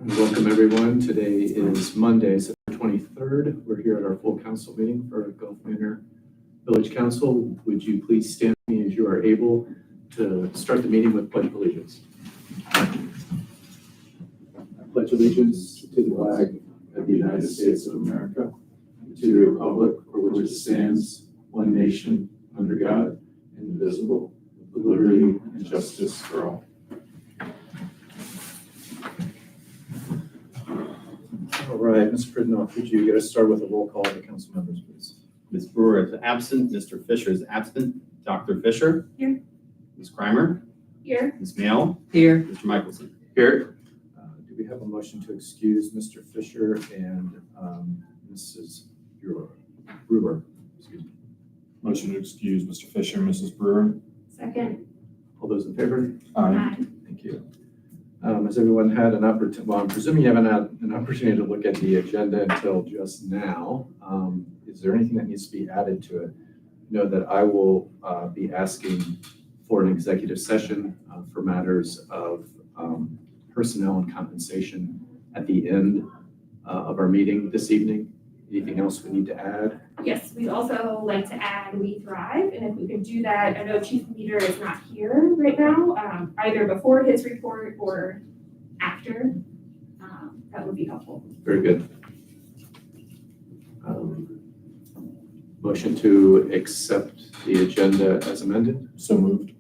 Welcome everyone. Today is Monday, September 23rd. We're here at our full council meeting for Gulf Manor Village Council. Would you please stand with me as you are able to start the meeting with Pledge of Allegiance. I pledge allegiance to the flag of the United States of America, and to the republic for which it stands, one nation, under God, indivisible, with liberty and justice for all. All right, Mr. Fridenoff, could you get us started with a roll call of the council members, please? Ms. Brewer is absent. Mr. Fisher is absent. Dr. Fisher? Here. Ms. Crimer? Here. Ms. Mail? Here. Mr. Michelson? Here. Do we have a motion to excuse Mr. Fisher and Mrs. Brewer? Excuse me. Motion to excuse Mr. Fisher and Mrs. Brewer. Second. All those in favor? Aye. Thank you. Has everyone had an opportunity, well, I'm presuming you haven't had an opportunity to look at the agenda until just now. Is there anything that needs to be added to it? Know that I will be asking for an executive session for matters of personnel and compensation at the end of our meeting this evening. Anything else we need to add? Yes, we'd also like to add We Thrive, and if we could do that, I know Chief Meter is not here right now, either before his report or after. That would be helpful. Very good. Motion to accept the agenda as amended. So moved.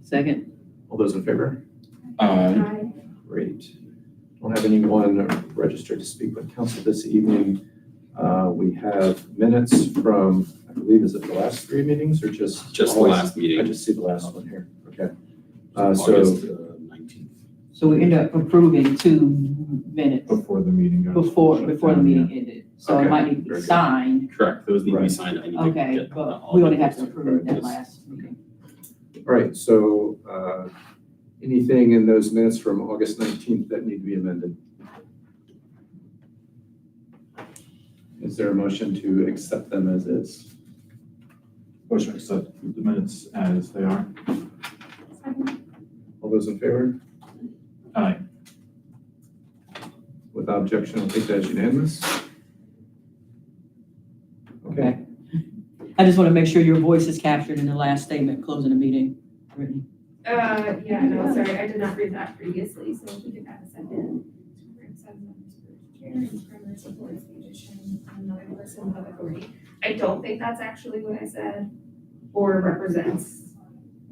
Second. All those in favor? Aye. Great. Don't have anyone registered to speak with council this evening. We have minutes from, I believe, is it the last three meetings or just? Just the always? last meeting. I just see the last one here. Okay. August So 19th. So we end up approving 2 minutes Before the meeting got. before shut the down, meeting ended. So Okay, it might need to very be good. signed. Correct. Those need to be Right. signed. I need to Okay, get but all we of only it. have to approve that Yes. last meeting. all right, so anything in those minutes from August 19th that need to be amended? Is there a motion to accept them as is? Motion to accept the minutes as they are. Second. All those in favor? Aye. Without objection, I'll take that as unanimous. Okay. I just want to make sure your voice is captured in the last statement closing the meeting. Brittany. Yeah, no, sorry, I did not read that previously, so if we could have a second. Chair and primary supports the addition of another person of authority. I don't think that's actually what I said, or represents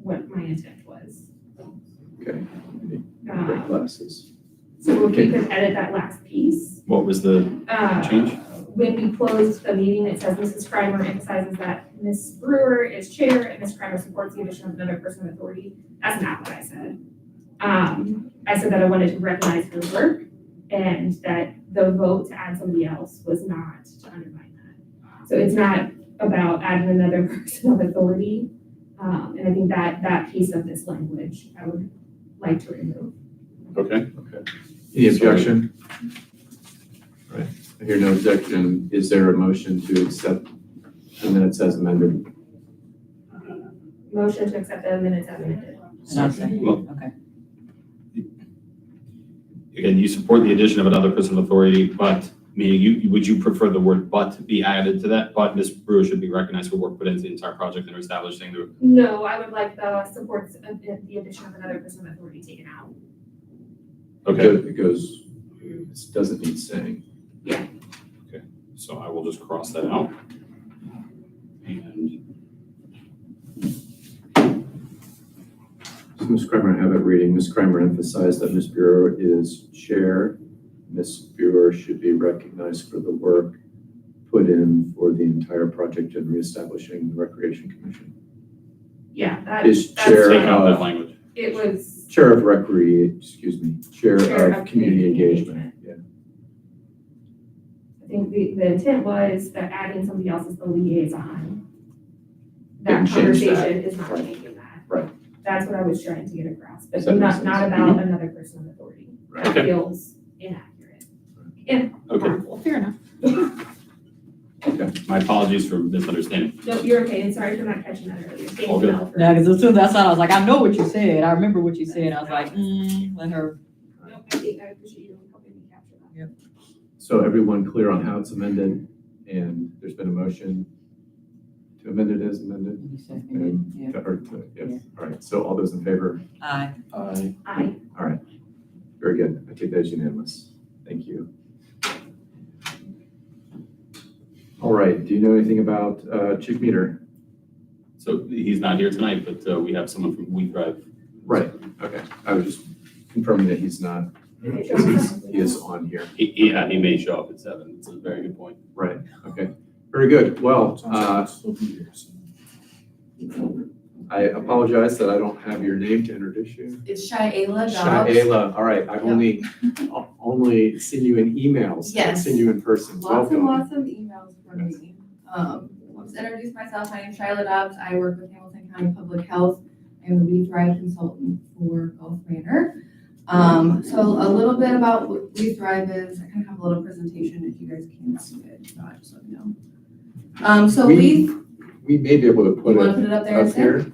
what my intent was. Okay. Great glasses. So if we could edit that last piece. What was the change? When we closed the meeting, it says Mrs. Crimer emphasizes that Ms. Brewer is chair and Ms. Crimer supports the addition of another person of authority. That's not what I said. I said that I wanted to recognize her work and that the vote to add somebody else was not to undermine that. So it's not about adding another person of authority. And I think that piece of this language I would like to remove. Okay. Okay. Any objection? All right. I hear no objection. Is there a motion to accept the minutes as amended? Motion to accept the minutes as amended. And I'll say, Well- okay. Again, you support the addition of another person of authority, but meaning would you prefer the word "but" be added to that? But Ms. Brewer should be recognized for work put into the entire project and establishing the. No, I would like the supports of the addition of another person of authority taken out. Okay. It goes, it doesn't need saying. So I will just cross that out. And So Ms. Kramer, I have it reading. Ms. Kramer emphasized that Ms. Brewer is chair. Ms. Brewer should be recognized for the work put in for the entire project in reestablishing the Recreation Commission. Yeah, that, Is that's, chair take out that of, language. it was chair of chair Chair of community engagement. Yeah. I think the intent was that adding somebody else as the liaison. Didn't That change that. conversation is not Right. making that. Right. That's what I was trying to get across, but Does that make not sense? about another person of authority. Right. That Okay. feels inaccurate. And Okay. harmful. Fair enough. Okay. My apologies for misunderstanding. No, you're okay, and sorry for not catching that earlier. Thank All you, good. Mel, for- Yeah, because as soon as I saw it, I was like, I know what you said. I remember what you said. I was like, let her. No, I appreciate you helping me Yep. So everyone clear on how it's amended, and there's been a motion to amend it as amended? You seconded, yeah. Yes, Yeah. all right, so all those in favor? Aye. Aye. Aye. All right, very good, I take that as unanimous, thank you. All right, do you know anything about Chief Meter? So he's not here tonight, but we have someone from We Thrive. Right, okay, I was just confirming that he's not, because he is on here. Yeah, he may show up at 7. It's a very good point. Right, okay, very good, well, Sounds like I'll still be here, so. I apologize that I don't have your name to introduce you. It's Shayla Dobbs. Shayla, all right, I've only seen you in emails, I haven't Yes. seen you in person, Lots and welcome. lots of emails from me. I'll just introduce myself. My name's Shayla Dobbs. I work with Hamilton County Public Health. I'm the We Thrive consultant for Gulf Manor. So a little bit about what We Thrive is. I kind of have a little presentation if you guys can't see it. Just let me know. So We may be able to you put want to it put it up there up instead? here,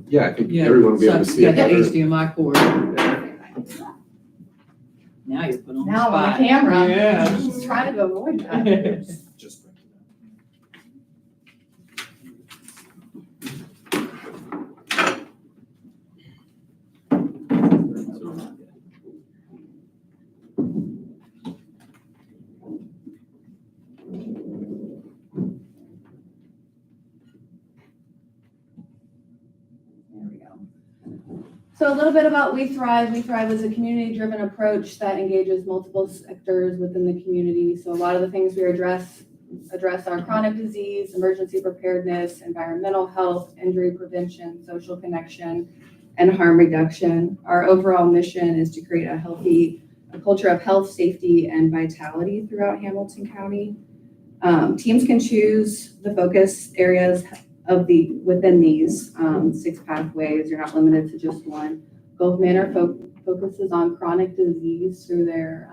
yeah, I think Yeah, everyone will be able to so see you it got that better. HDMI cord. Now you're put on the Now I'm on spot. camera. Yeah. I'm just trying to avoid that. Just bring it There we go. So a little bit about We Thrive. We Thrive is a community-driven approach that engages multiple sectors within the community. So a lot of the things we address are chronic disease, emergency preparedness, environmental health, injury prevention, social connection, and harm reduction. Our overall mission is to create a culture of health, safety, and vitality throughout Hamilton County. Teams can choose the focus areas within these 6 pathways. You're not limited to just one. Gulf Manor focuses on chronic disease through their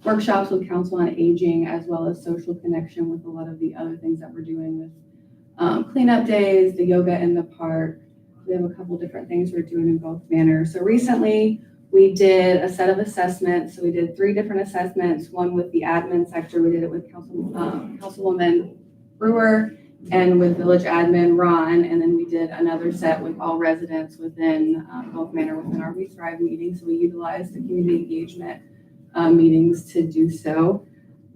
workshops with Council on Aging, as well as social connection with a lot of the other things that we're doing with cleanup days, the yoga in the park. We have a couple different things we're doing in Gulf Manor. So recently we did a set of assessments. So we did 3 different assessments, one with the admin sector. We did it with Councilwoman Brewer and with village admin Ron, and then we did another set with all residents within Gulf Manor within our We Thrive meeting. So we utilized the community engagement meetings to do so.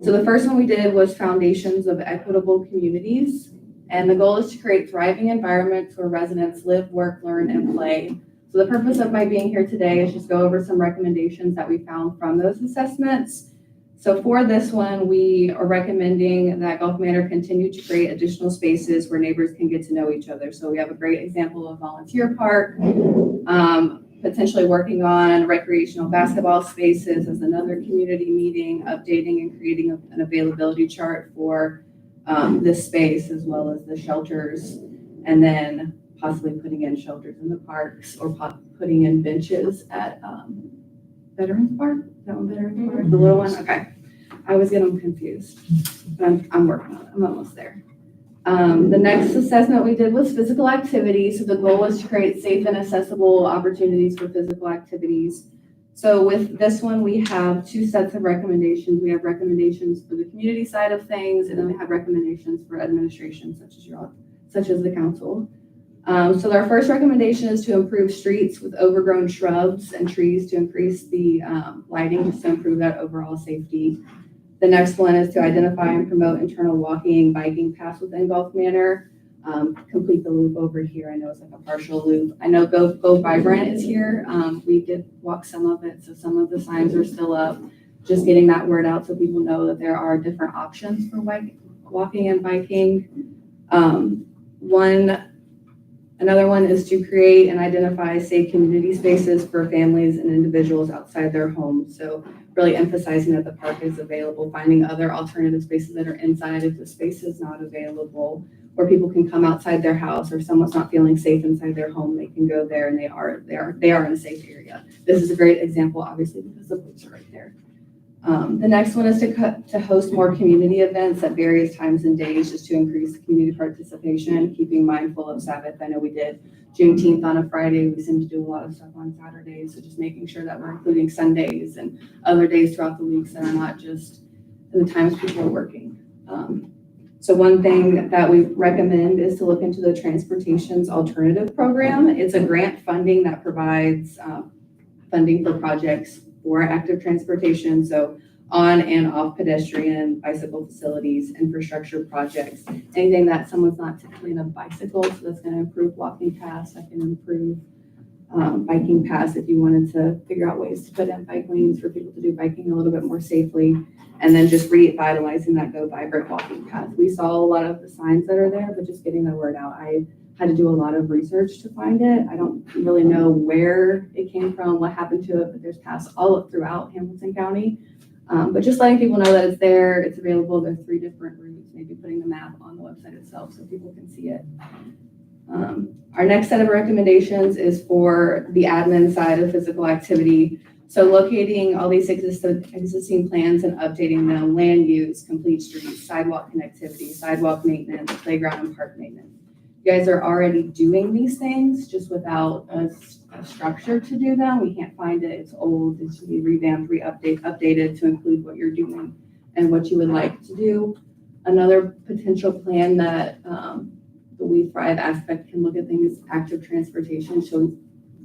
So the first one we did was Foundations of Equitable Communities, and the goal is to create thriving environments where residents live, work, learn, and play. So the purpose of my being here today is just go over some recommendations that we found from those assessments. So for this one, we are recommending that Gulf Manor continue to create additional spaces where neighbors can get to know each other. So we have a great example of volunteer park, potentially working on recreational basketball spaces as another community meeting, updating and creating an availability chart for this space, as well as the shelters, and then possibly putting in shelters in the parks or putting in benches at Veterans Park. Is that one Veterans Park? The little one? Okay. I was getting confused, but I'm working on it. I'm almost there. The next assessment we did was physical activity. So the goal was to create safe and accessible opportunities for physical activities. So with this one, we have 2 sets of recommendations. We have recommendations for the community side of things, and then we have recommendations for administration, such as the council. So our first recommendation is to improve streets with overgrown shrubs and trees to increase the lighting, just to improve that overall safety. The next one is to identify and promote internal walking and biking paths within Gulf Manor. Complete the loop over here. I know it's like a partial loop. I know Go Vibrant is here. We did walk some of it, so some of the signs are still up. Just getting that word out so people know that there are different options for walking and biking. Another one is to create and identify safe community spaces for families and individuals outside their homes. So really emphasizing that the park is available, finding other alternative spaces that are inside if the space is not available, where people can come outside their house, or someone's not feeling safe inside their home, they can go there and they are in a safe area. This is a great example, obviously, because the police are right there. The next one is to host more community events at various times and days, just to increase community participation, keeping mindful of Sabbath. I know we did Juneteenth on a Friday. We seem to do a lot of stuff on Saturdays, so just making sure that we're including Sundays and other days throughout the weeks that are not just the times people are working. So one thing that we recommend is to look into the Transportation's Alternative Program. It's a grant funding that provides funding for projects for active transportation, so on and off pedestrian, bicycle facilities, infrastructure projects, anything that someone's not typically on a bicycle, so that's going to improve walking paths, that can improve biking paths if you wanted to figure out ways to put in bike lanes for people to do biking a little bit more safely, and then just revitalizing that Go Vibrant walking path. We saw a lot of the signs that are there, but just getting the word out. I had to do a lot of research to find it. I don't really know where it came from, what happened to it, but there's paths all up throughout Hamilton County. But just letting people know that it's there, it's available. There's 3 different routes, maybe putting the map on the website itself so people can see it. Our next set of recommendations is for the admin side of physical activity. So locating all these existing plans and updating them, land use, complete streets, sidewalk connectivity, sidewalk maintenance, playground and park maintenance. You guys are already doing these things just without a structure to do them. We can't find it. It's old. It should be revamped, updated to include what you're doing and what you would like to do. Another potential plan that the We Thrive aspect can look at things is active transportation. So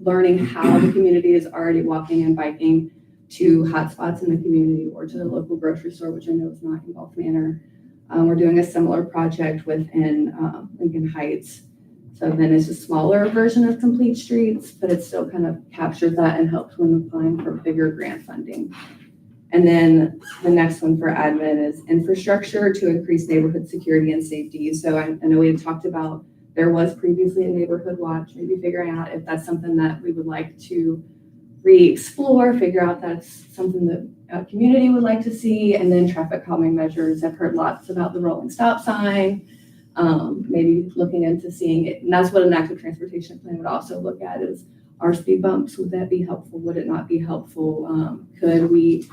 learning how the community is already walking and biking to hotspots in the community or to the local grocery store, which I know is not in Gulf Manor. We're doing a similar project within Lincoln Heights. So then it's a smaller version of Complete Streets, but it still kind of captures that and helps when applying for bigger grant funding. And then the next one for admin is infrastructure to increase neighborhood security and safety. So I know we had talked about there was previously a neighborhood watch, maybe figuring out if that's something that we would like to re-explore, figure out that's something that a community would like to see, and then traffic calming measures. I've heard lots about the rolling stop sign, maybe looking into seeing it. And that's what an active transportation plan would also look at is, are speed bumps, would that be helpful? Would it not be helpful? Could we,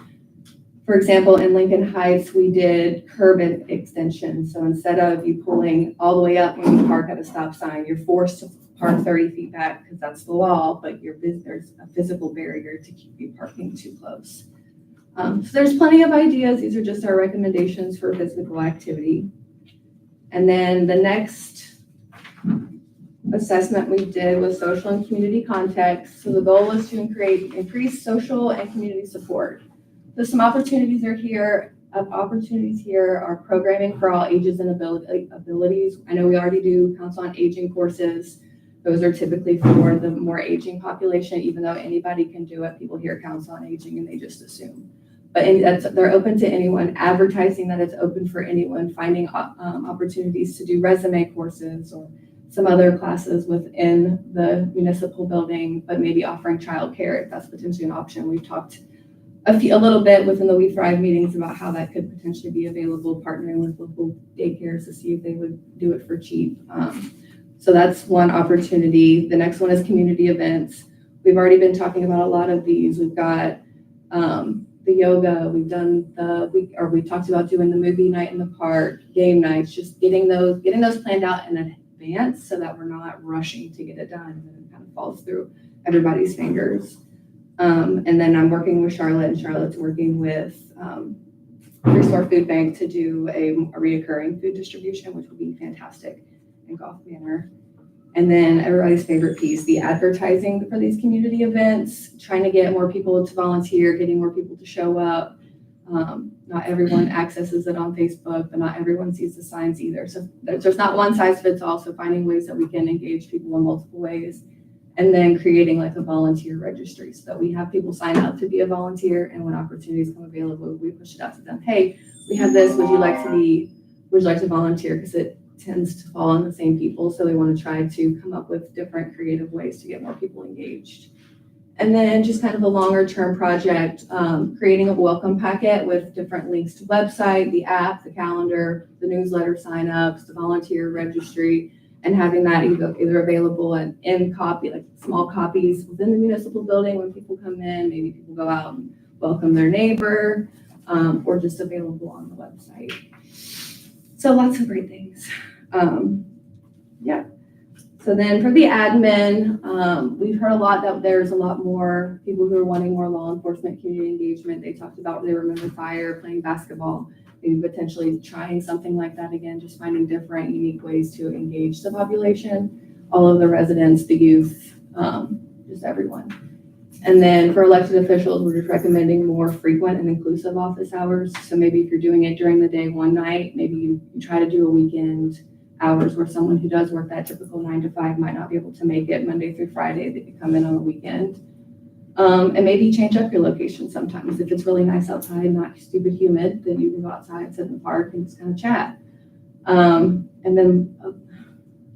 for example, in Lincoln Heights, we did curb extension. So instead of you pulling all the way up when you park at a stop sign, you're forced to park 30 feet back because that's the law, but there's a physical barrier to keep you parking too close. So there's plenty of ideas. These are just our recommendations for physical activity. And then the next assessment we did was social and community context. So the goal was to increase social and community support. So some opportunities are here. Opportunities here are programming for all ages and abilities. I know we already do Council on Aging courses. Those are typically for the more aging population, even though anybody can do it. People hear Council on Aging and they just assume. But they're open to anyone, advertising that it's open for anyone, finding opportunities to do resume courses or some other classes within the municipal building, but maybe offering childcare if that's potentially an option. We've talked a little bit within the We Thrive meetings about how that could potentially be available, partnering with local daycares to see if they would do it for cheap. So that's one opportunity. The next one is community events. We've already been talking about a lot of these. We've got the yoga, we talked about doing the movie night in the park, game nights, just getting those planned out in advance so that we're not rushing to get it done and then it kind of falls through everybody's fingers. And then I'm working with Charlotte, and Charlotte's working with Restore Food Bank to do a reoccurring food distribution, which will be fantastic in Gulf Manor. And then everybody's favorite piece, the advertising for these community events, trying to get more people to volunteer, getting more people to show up. Not everyone accesses it on Facebook, but not everyone sees the signs either. So there's not one size fits all. So finding ways that we can engage people in multiple ways. And then creating like a volunteer registry so that we have people sign up to be a volunteer. And when opportunities come available, we push it out to them. Hey, we have this. Would you like to volunteer? Because it tends to fall on the same people. So we want to try to come up with different creative ways to get more people engaged. And then just kind of a longer term project, creating a welcome packet with different links to website, the app, the calendar, the newsletter signups, the volunteer registry, and having that either available in copy, like small copies within the municipal building when people come in. Maybe people go out and welcome their neighbor. or just available on the website. So lots of great things. Yeah. So then for the admin, we've heard a lot that there's a lot more people who are wanting more law enforcement community engagement. They talked about they remember fire, playing basketball, maybe potentially trying something like that again, just finding different, unique ways to engage the population, all of the residents, the youth, just everyone. And then for elected officials, we're just recommending more frequent and inclusive office hours. So maybe if you're doing it during the day one night, maybe you try to do a weekend hours where someone who does work that typical 9 to 5 might not be able to make it Monday through Friday. They could come in on the weekend. And maybe change up your location sometimes. If it's really nice outside, not stupid humid, then you can go outside, sit in the park and just kind of chat. And then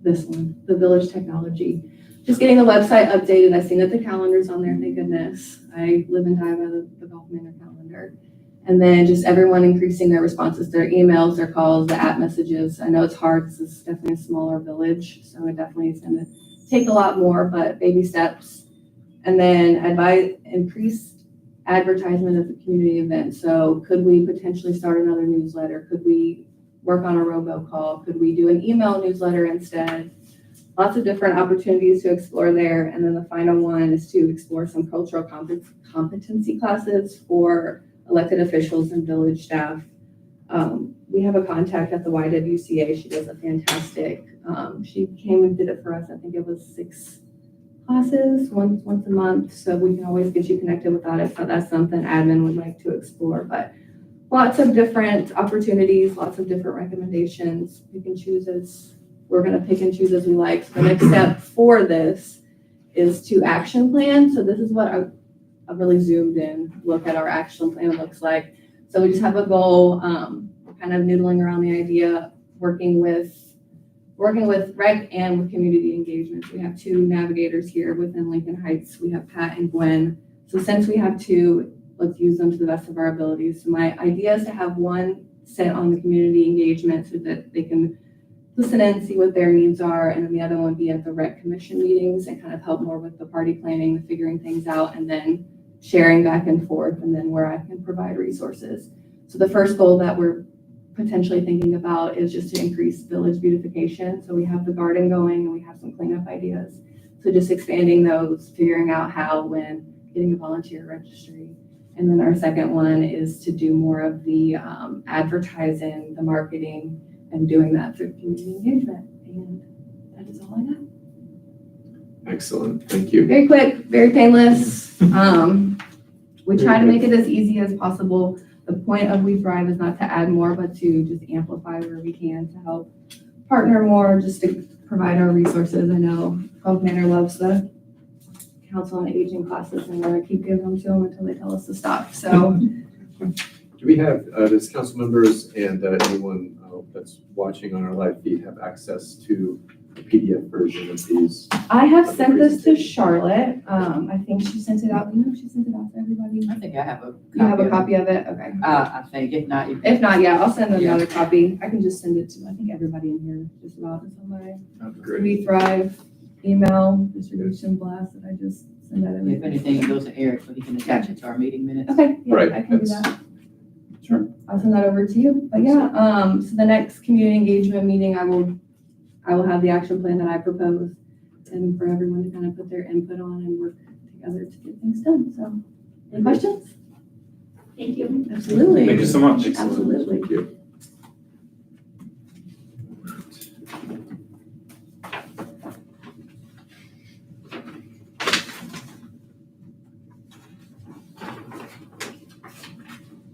this one, the village technology. Just getting the website updated. I've seen that the calendar's on there, thank goodness. I live and die by the Golf Manor calendar. And then just everyone increasing their responses, their emails, their calls, the app messages. I know it's hard, this is definitely a smaller village, so it definitely is gonna take a lot more, but baby steps. And then increased advertisement of the community event. So could we potentially start another newsletter? Could we work on a robocall? Could we do an email newsletter instead? Lots of different opportunities to explore there. And then the final one is to explore some cultural competency classes for elected officials and village staff. We have a contact at the YWCA. She does a fantastic, she came and did it for us. I think it was 6 classes once a month. So we can always get you connected with that if that's something admin would like to explore. But lots of different opportunities, lots of different recommendations. We can choose we're going to pick and choose as we like. So the next step for this is to action plan. So this is what I really zoomed in look at our action plan looks like. So we just have a goal, kind of noodling around the idea, working with rec and with community engagement. We have 2 navigators here within Lincoln Heights. We have Pat and Gwen. So since we have 2, let's use them to the best of our abilities. So my idea is to have one set on the community engagement so that they can listen in, see what their needs are, and then the other one be at the rec commission meetings and kind of help more with the party planning, the figuring things out, and then sharing back and forth, and then where I can provide resources. So the first goal that we're potentially thinking about is just to increase village beautification. So we have the garden going and we have some cleanup ideas. So just expanding those, figuring out how, when, getting a volunteer registry. And then our second one is to do more of the advertising, the marketing, and doing that through community engagement. And that is all I got. Excellent, thank you. Very quick, very painless. We try to make it as easy as possible. The point of We Thrive is not to add more, but to just amplify where we can to help partner more, just to provide our resources. I know Golf Manor loves the Council on Aging classes, and we're going to keep giving them to them until they tell us to stop. So, Do we have, does council members and anyone that's watching on our live feed have access to the PDF version of these? I have sent this to Charlotte. I think she sent it out. You know, if she sent it out to everybody. I think I have a copy. You have a copy of it? Okay. I think, if not, If not, yeah, I'll send another copy. I can just send it to, I think everybody in here just about is on my That'd be great. We Thrive email distribution blast that I just send out. if anything, it goes to Eric, so he can attach it to our meeting minutes. Okay, yeah, Right, I can do that's- that. Sure. I'll send that over to you. But yeah, so the next community engagement meeting, I will have the action plan that I propose and for everyone to kind of put their input on and work together to get things done. So, any questions? Thank you. Absolutely. Thank you so much. Absolutely. Thank you.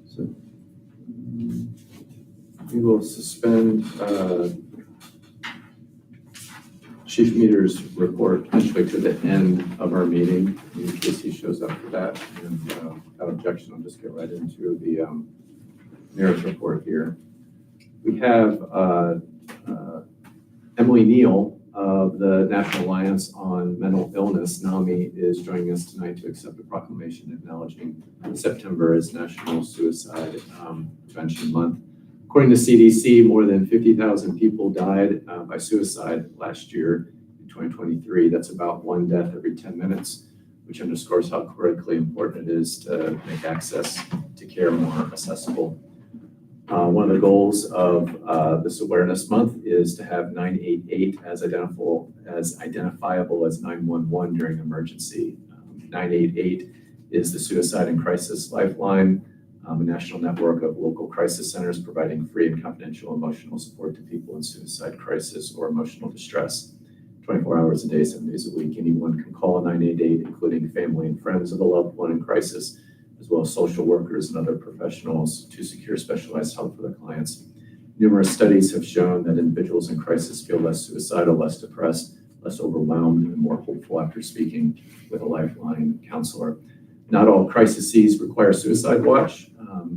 So, we will suspend Chief Meter's report potentially to the end of our meeting, in case he shows up for that. And without objection, I'll just get right into the mayor's report here. We have Emily Neal of the National Alliance on Mental Illness, NAMI, is joining us tonight to accept a proclamation acknowledging September as National Suicide Prevention Month. According to CDC, more than 50,000 people died by suicide last year in 2023. That's about 1 death every 10 minutes, which underscores how critically important it is to make access to care more accessible. One of the goals of this Awareness Month is to have 988 as identifiable as 911 during emergency. 988 is the Suicide and Crisis Lifeline, a national network of local crisis centers providing free and confidential emotional support to people in suicide crisis or emotional distress. 24 hours a day, 7 days a week, anyone can call a 988, including family and friends of a loved one in crisis, as well as social workers and other professionals to secure specialized help for their clients. Numerous studies have shown that individuals in crisis feel less suicidal, less depressed, less overwhelmed, and more hopeful after speaking with a lifeline counselor. Not all crises require suicide watch.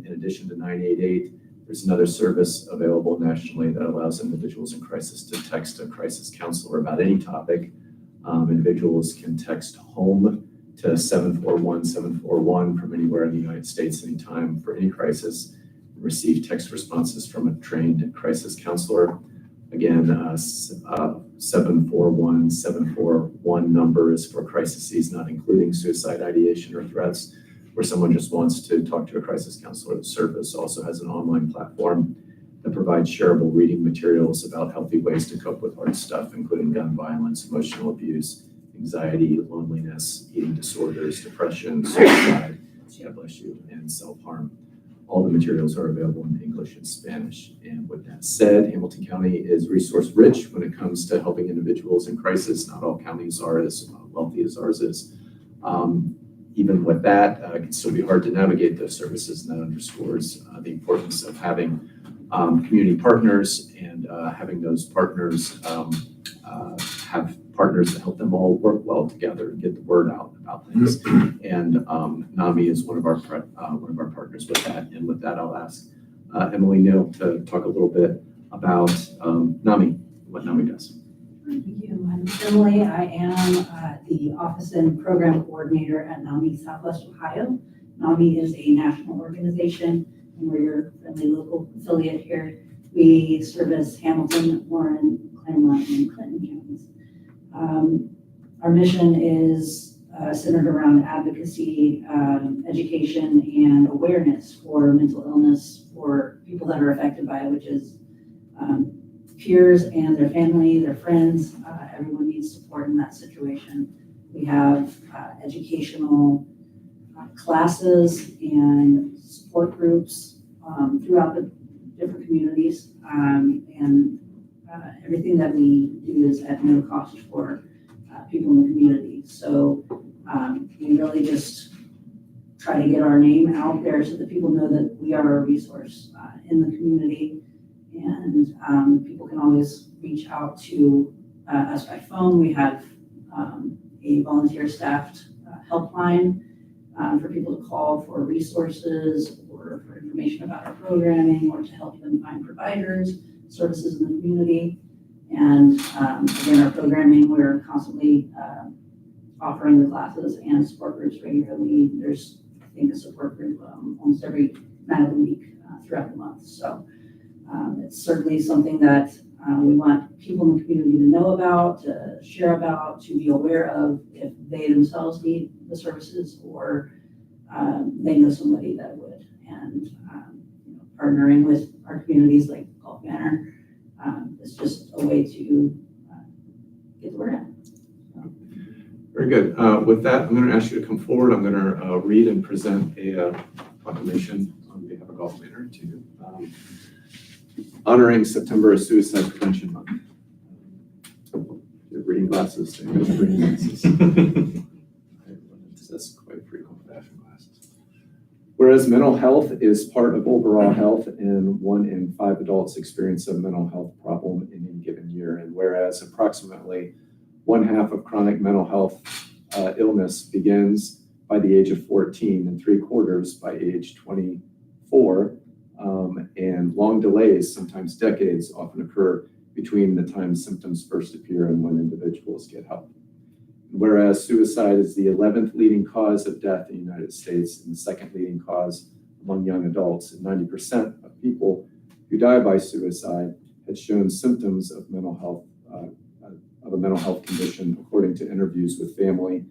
In addition to 988, there's another service available nationally that allows individuals in crisis to text a crisis counselor about any topic. Individuals can text HOME to 741-741 from anywhere in the United States anytime for any crisis, and receive text responses from a trained crisis counselor. Again, 741-741 number is for crises not including suicide ideation or threats, where someone just wants to talk to a crisis counselor. The service also has an online platform that provides shareable reading materials about healthy ways to cope with hard stuff, including gun violence, emotional abuse, anxiety, loneliness, eating disorders, depression, suicide, God bless you, and self-harm. All the materials are available in English and Spanish. And with that said, Hamilton County is resource rich when it comes to helping individuals in crisis. Not all counties are as wealthy as ours is. Even with that, it can still be hard to navigate those services, and that underscores the importance of having community partners and having those partners have partners that help them all work well together and get the word out about things. And NAMI is one of our partners with that. And with that, I'll ask Emily Neal to talk a little bit about NAMI, what NAMI does. Thank you. I'm Emily. I am the Office and Program Coordinator at NAMI Southwest Ohio. NAMI is a national organization, and we're your friendly local affiliate here. We service Hamilton, Warren, Claremont, and Clinton counties. Our mission is centered around advocacy, education, and awareness for mental illness for people that are affected by it, which is peers and their family, their friends. Everyone needs support in that situation. We have educational classes and support groups throughout the different communities, and everything that we do is at no cost for people in the community. So we really just try to get our name out there so that people know that we are a resource in the community. And people can always reach out to us by phone. We have a volunteer staffed helpline for people to call for resources or for information about our programming or to help them find providers, services in the community. And again, our programming, we're constantly offering the classes and support groups regularly. There's, I think, a support group almost every night of the week throughout the month. So it's certainly something that we want people in the community to know about, to share about, to be aware of if they themselves need the services or they know somebody that would. And partnering with our communities like Gulf Manor is just a way to get the word out. Very good. With that, I'm going to ask you to come forward. I'm going to read and present a proclamation on behalf of Gulf Manor to honoring September as Suicide Prevention Month. Your reading glasses. Reading glasses. I possess quite frequent fashion glasses. Whereas mental health is part of overall health, and 1 in 5 adults experience a mental health problem in any given year, and whereas approximately 1/2 of chronic mental health illness begins by the age of 14 and 3/4 by age 24, and long delays, sometimes decades, often occur between the time symptoms first appear and when individuals get help. Whereas suicide is the 11th leading cause of death in the United States and the 2nd leading cause among young adults, and 90% of people who die by suicide had shown symptoms of mental health, of a mental health condition, according to interviews with family,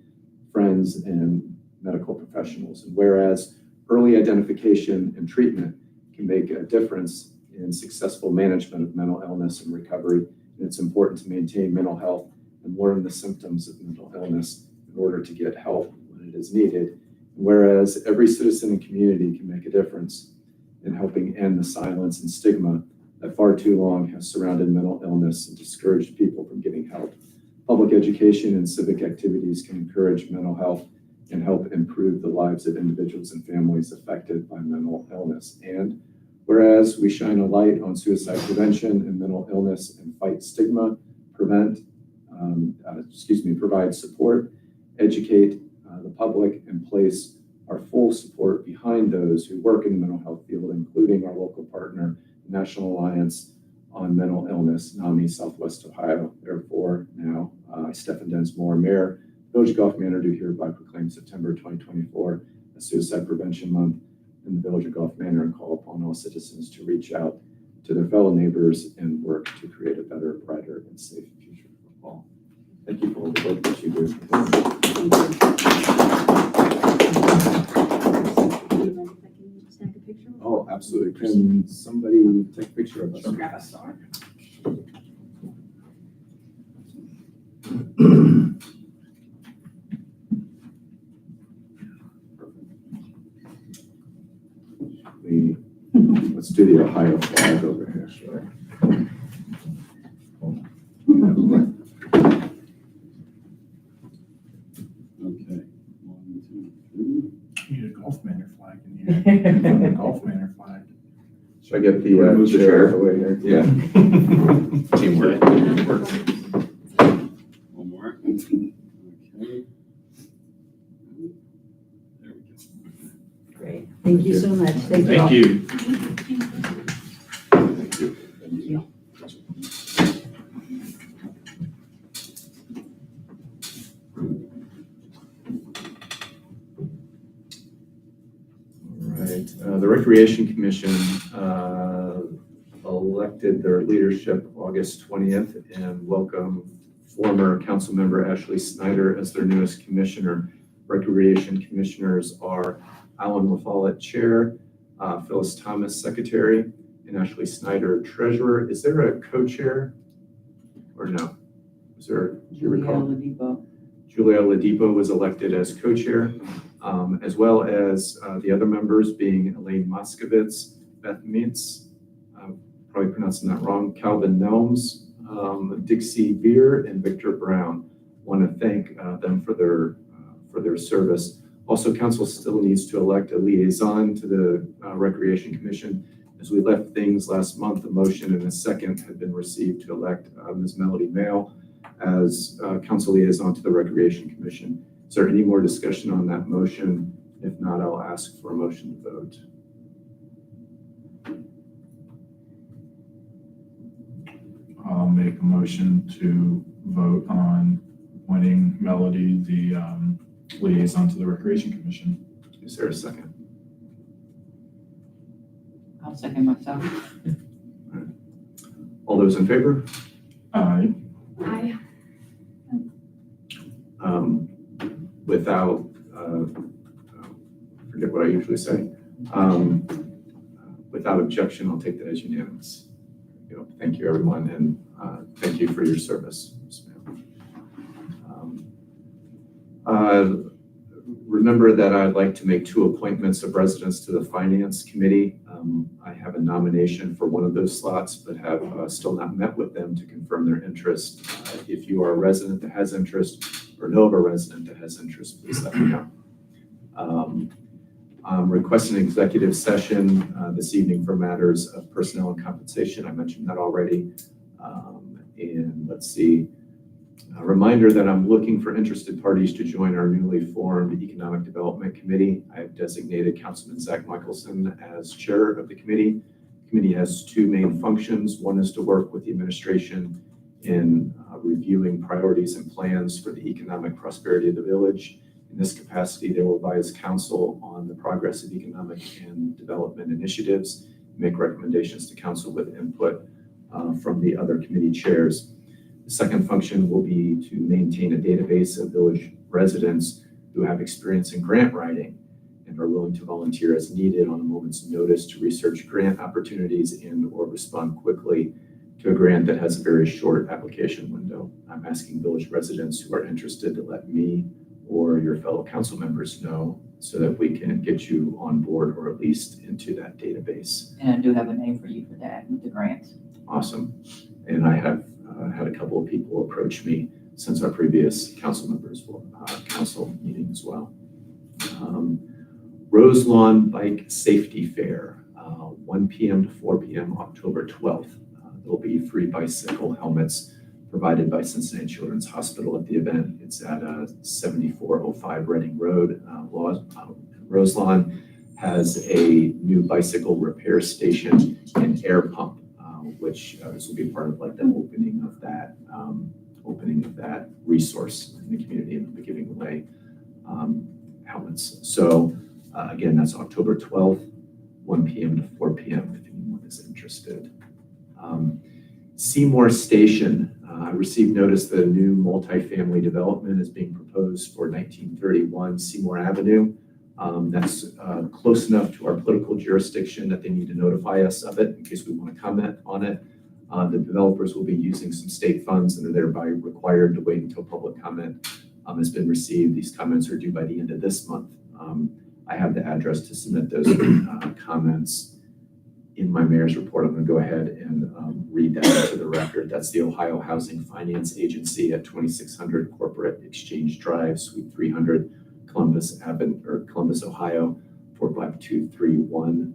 friends, and medical professionals. And whereas Early identification and treatment can make a difference in successful management of mental illness and recovery. And it's important to maintain mental health and learn the symptoms of mental illness in order to get help when it is needed. Whereas every citizen and community can make a difference in helping end the silence and stigma that far too long has surrounded mental illness and discouraged people from getting help. Public education and civic activities can encourage mental health and help improve the lives of individuals and families affected by mental illness. And whereas we shine a light on suicide prevention and mental illness and fight stigma, provide support, educate the public, and place our full support behind those who work in the mental health field, including our local partner, the National Alliance on Mental Illness, NAMI Southwest Ohio. Therefore, now, I, Stephen Densmore, Mayor, Village of Gulf Manor, do hereby proclaim September 2024 as Suicide Prevention Month in the Village of Gulf Manor and call upon all citizens to reach out to their fellow neighbors and work to create a better, brighter, and safe future for all. Thank you for all the work that you do. Snap a picture? Oh, absolutely. Can somebody take a picture of us? Grab a star. Let's do the Ohio flag over here. Sure. Okay. 1, 2, 3. You need a Gulf Manor flag in here. Gulf Manor flag. Should I get the Move the chair chair. away here? Yeah. Teamwork. One more. Okay. There we go. Great. Thank you so much. Thank you all. Thank you. Thank you. Thank you. All right. The Recreation Commission elected their leadership August 20th and welcome former council member Ashley Snyder as their newest commissioner. Recreation commissioners are Alan LaFollette, chair, Phyllis Thomas, secretary, and Ashley Snyder, treasurer. Is there a co-chair or no? Is there, do you recall? Julia Ladipo was elected as co-chair, as well as the other members being Elaine Moskovitz, Beth Meets, probably pronouncing that wrong, Calvin Nelms, Dixie Beer, and Victor Brown. Want to thank them for their service. Also, council still needs to elect a liaison to the Recreation Commission. As we left things last month, a motion and a second had been received to elect Ms. Melody Mail as council liaison to the Recreation Commission. Is there any more discussion on that motion? If not, I'll ask for a motion to vote. I'll make a motion to vote on appointing Melody the liaison to the Recreation Commission. Is there a second? I'll second myself. All those in favor? Aye. Aye. Without, I forget what I usually say. Without objection, I'll take that as unanimous. Thank you, everyone, and thank you for your service. Remember that I'd like to make 2 appointments of residents to the Finance Committee. I have a nomination for one of those slots, but have still not met with them to confirm their interest. If you are a resident that has interest or know of a resident that has interest, please let me know. I'm requesting an executive session this evening for matters of personnel and compensation. I mentioned that already. And let's see. A reminder that I'm looking for interested parties to join our newly formed Economic Development Committee. I have designated Councilman Zach Michelson as chair of the committee. The committee has 2 main functions. One is to work with the administration in reviewing priorities and plans for the economic prosperity of the village. In this capacity, they will advise council on the progress of economic and development initiatives, make recommendations to council with input from the other committee chairs. The second function will be to maintain a database of village residents who have experience in grant writing and are willing to volunteer as needed on a moment's notice to research grant opportunities and or respond quickly to a grant that has a very short application window. I'm asking village residents who are interested to let me or your fellow council members know so that we can get you on board or at least into that database. And I do have a name for you for that with the grants. Awesome. And I have had a couple of people approach me since our previous council council meeting as well. Rose Lawn Bike Safety Fair, 1 p.m. to 4 p.m. October 12th. There'll be free bicycle helmets provided by Cincinnati Children's Hospital at the event. It's at 7405 Reading Road. Rose Lawn has a new bicycle repair station and air pump, which this will be part of like the opening of that resource in the community, and they'll be giving away helmets. So again, that's October 12th, 1 p.m. to 4 p.m. if anyone is interested. Seymour Station, I received notice that a new multifamily development is being proposed for 1931 Seymour Avenue. That's close enough to our political jurisdiction that they need to notify us of it in case we want to comment on it. The developers will be using some state funds and are thereby required to wait until public comment has been received. These comments are due by the end of this month. I have the address to submit those comments in my mayor's report. I'm going to go ahead and read that into the record. That's the Ohio Housing Finance Agency at 2600 Corporate Exchange Drive, Suite 300, Columbus, Ohio, 45231.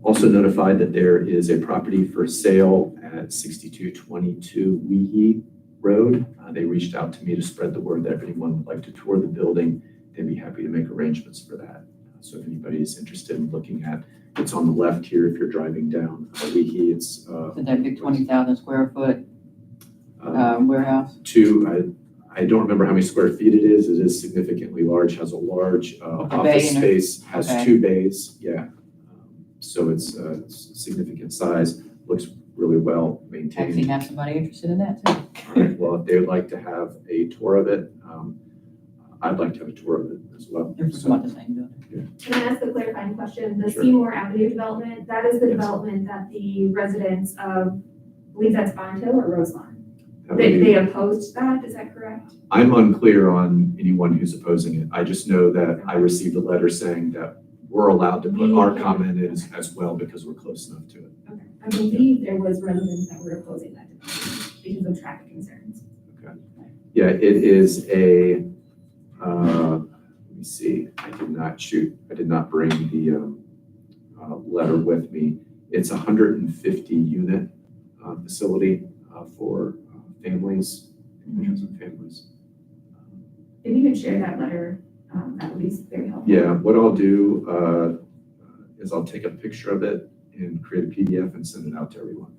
Also notified that there is a property for sale at 6222 Weehee Road. They reached out to me to spread the word that if anyone would like to tour the building, they'd be happy to make arrangements for that. So if anybody is interested in looking at, it's on the left here if you're driving down Weehee. It's So that big 20,000 square foot warehouse? I don't remember how many square feet it is. It is significantly large, has a large office space, has okay. 2 bays, yeah. So it's a significant size, looks really well maintained. Actually have somebody interested in that too. All right, well, if they would like to have a tour of it, I'd like to have a tour of it as well. They're from about the same building. Can I ask a clarifying question? The Sure. Seymour Avenue development, that is the Yes. development that the residents of, I believe that's Bond Hill or Roselawn? That would be- They opposed that, is that correct? I'm unclear on anyone who's opposing it. I just know that I received a letter saying that we're allowed to put our comment in as well because we're close enough to it. Okay. I believe there was residents that were opposing that development because of traffic concerns. Yeah, it is a, let me see, I did not bring the letter with me. It's a 150 unit facility for families, individuals and families. If you could share that letter, that would be very helpful. Yeah, what I'll do is I'll take a picture of it and create a PDF and send it out to everyone.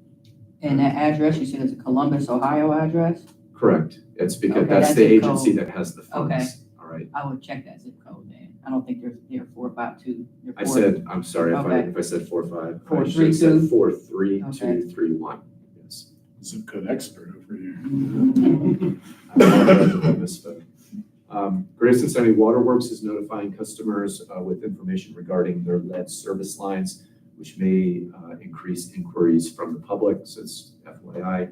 And that address, you said it's a Columbus, Ohio address? Correct. It's because Okay, that's that's the zip agency code. that has the funds. Okay. All right. I would check that zip code then. I don't think they're 452. They're I four- said, I'm sorry Okay. if I said 45. I 432? should have said 43231. Yes. Zip code expert over here. I apologize if I misspoke. Greater Cincinnati Waterworks is notifying customers with information regarding their lead service lines, which may increase inquiries from the public, so it's FYI.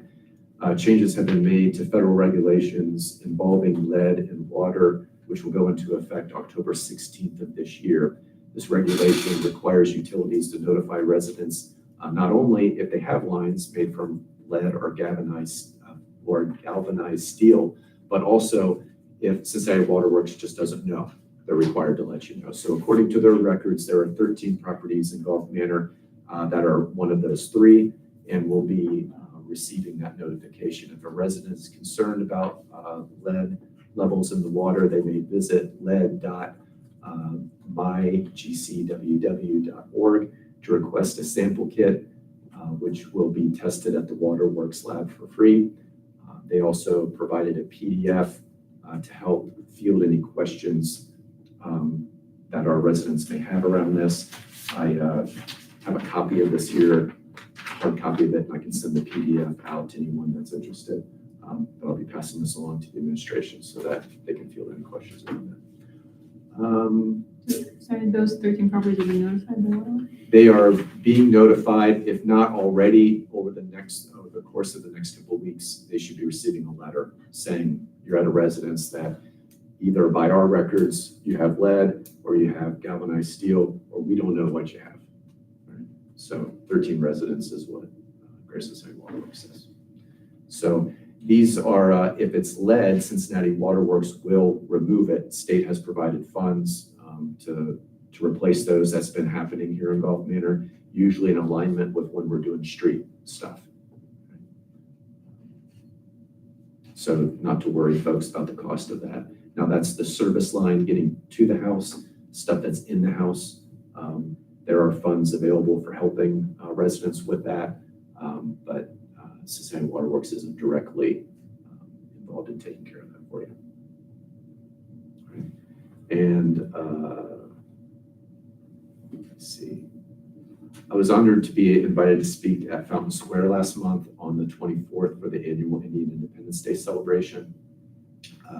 Changes have been made to federal regulations involving lead in water, which will go into effect October 16th of this year. This regulation requires utilities to notify residents not only if they have lines made from lead or galvanized steel, but also if Cincinnati Waterworks just doesn't know, they're required to let you know. So according to their records, there are 13 properties in Gulf Manor that are one of those 3 and will be receiving that notification. If a resident is concerned about lead levels in the water, they may visit lead.mygcww.org to request a sample kit, which will be tested at the Waterworks lab for free. They also provided a PDF to help field any questions that our residents may have around this. I have a copy of this here, hard copy of it, and I can send the PDF out to anyone that's interested. But I'll be passing this along to the administration so that they can field any questions around Sorry, those 13 properties will be notified by water? They are being notified, if not already, over the course of the next couple of weeks, they should be receiving a letter saying you're at a residence that either by our records, you have lead, or you have galvanized steel, or we don't know what you have. Right? So 13 residents is what Greater Cincinnati Water Works says. So these are, if it's lead, Cincinnati Water Works will remove it. State has provided funds to replace those. That's been happening here in Gulf Manor, usually in alignment with when we're doing street stuff. So not to worry, folks, about the cost of that. Now that's the service line getting to the house, stuff that's in the house. There are funds available for helping residents with that, but Cincinnati Water Works isn't directly involved in taking care of that for you. All right. And let's see. I was honored to be invited to speak at Fountain Square last month on the 24th for the annual Indian Independence Day celebration.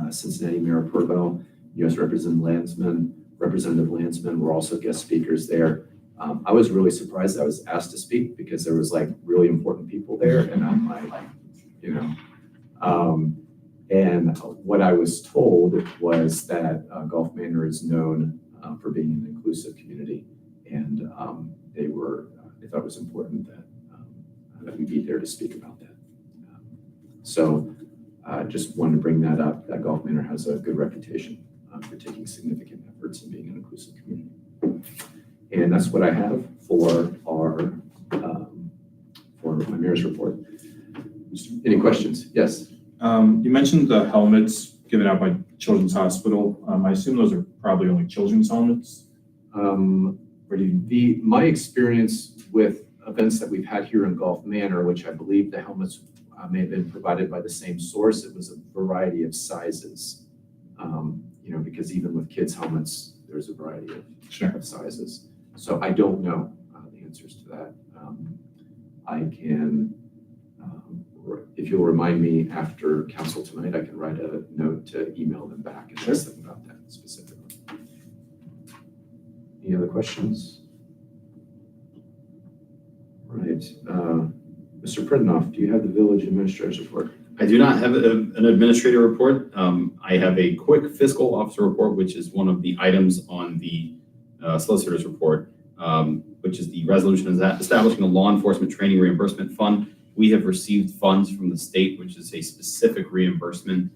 Cincinnati Mayor Purvell, U.S. Representative Landsman were also guest speakers there. I was really surprised I was asked to speak because there was like really important people there, and I'm like, you know. And what I was told was that Gulf Manor is known for being an inclusive community, and they thought it was important that we be there to speak about that. So just wanted to bring that up, that Gulf Manor has a good reputation for taking significant efforts in being an inclusive community. And that's what I have for my mayor's report. Any questions? Yes. You mentioned the helmets given out by Children's Hospital. I assume those are probably only children's helmets. My experience with events that we've had here in Gulf Manor, which I believe the helmets may have been provided by the same source, it was a variety of sizes. Because even with kids' helmets, there's a variety of sizes. So I don't know the answers to that. I can, if you'll remind me after council tonight, I can write a note to email them back and ask them about that specifically. Any other questions? All right. Mr. Pridnoff, do you have the village administrator's report? I do not have an administrator report. I have a quick fiscal officer report, which is one of the items on the solicitor's report, which is the resolution establishing a law enforcement training reimbursement fund. We have received funds from the state, which is a specific reimbursement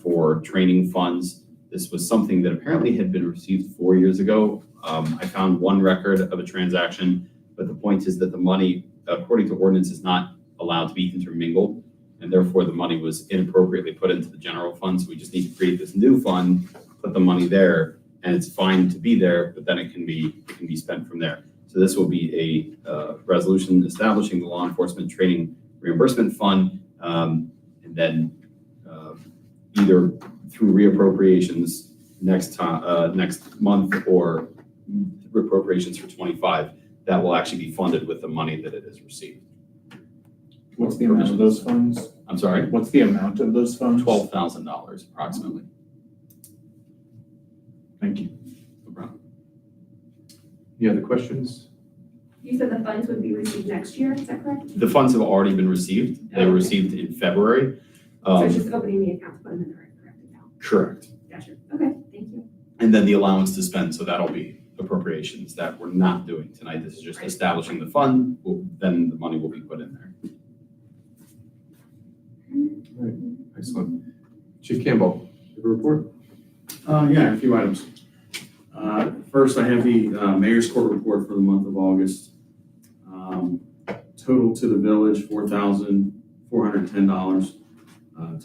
for training funds. This was something that apparently had been received 4 years ago. I found one record of a transaction, but the point is that the money, according to ordinance, is not allowed to be intermingled, and therefore the money was inappropriately put into the general fund. So we just need to create this new fund, put the money there, and it's fine to be there, but then it can be spent from there. So this will be a resolution establishing the law enforcement training reimbursement fund, and then either through reappropriations next month or appropriations for 25, that will actually be funded with the money that it has received. What's the amount of those funds? I'm sorry? What's the amount of those funds? $12,000 approximately. Thank you. No problem. Any other questions? You said the funds would be received next year, is that correct? The funds have already been received. They were received in February. So it's just opening the account to put them in the correct account. Correct. Gotcha. Okay, thank you. And then the allowance to spend, so that'll be appropriations that we're not doing tonight. This is just establishing the fund, then the money will be put in there. All right. Excellent. Chief Campbell, your report? Yeah, a few items. First, I have the mayor's court report for the month of August. Total to the village, $4,410.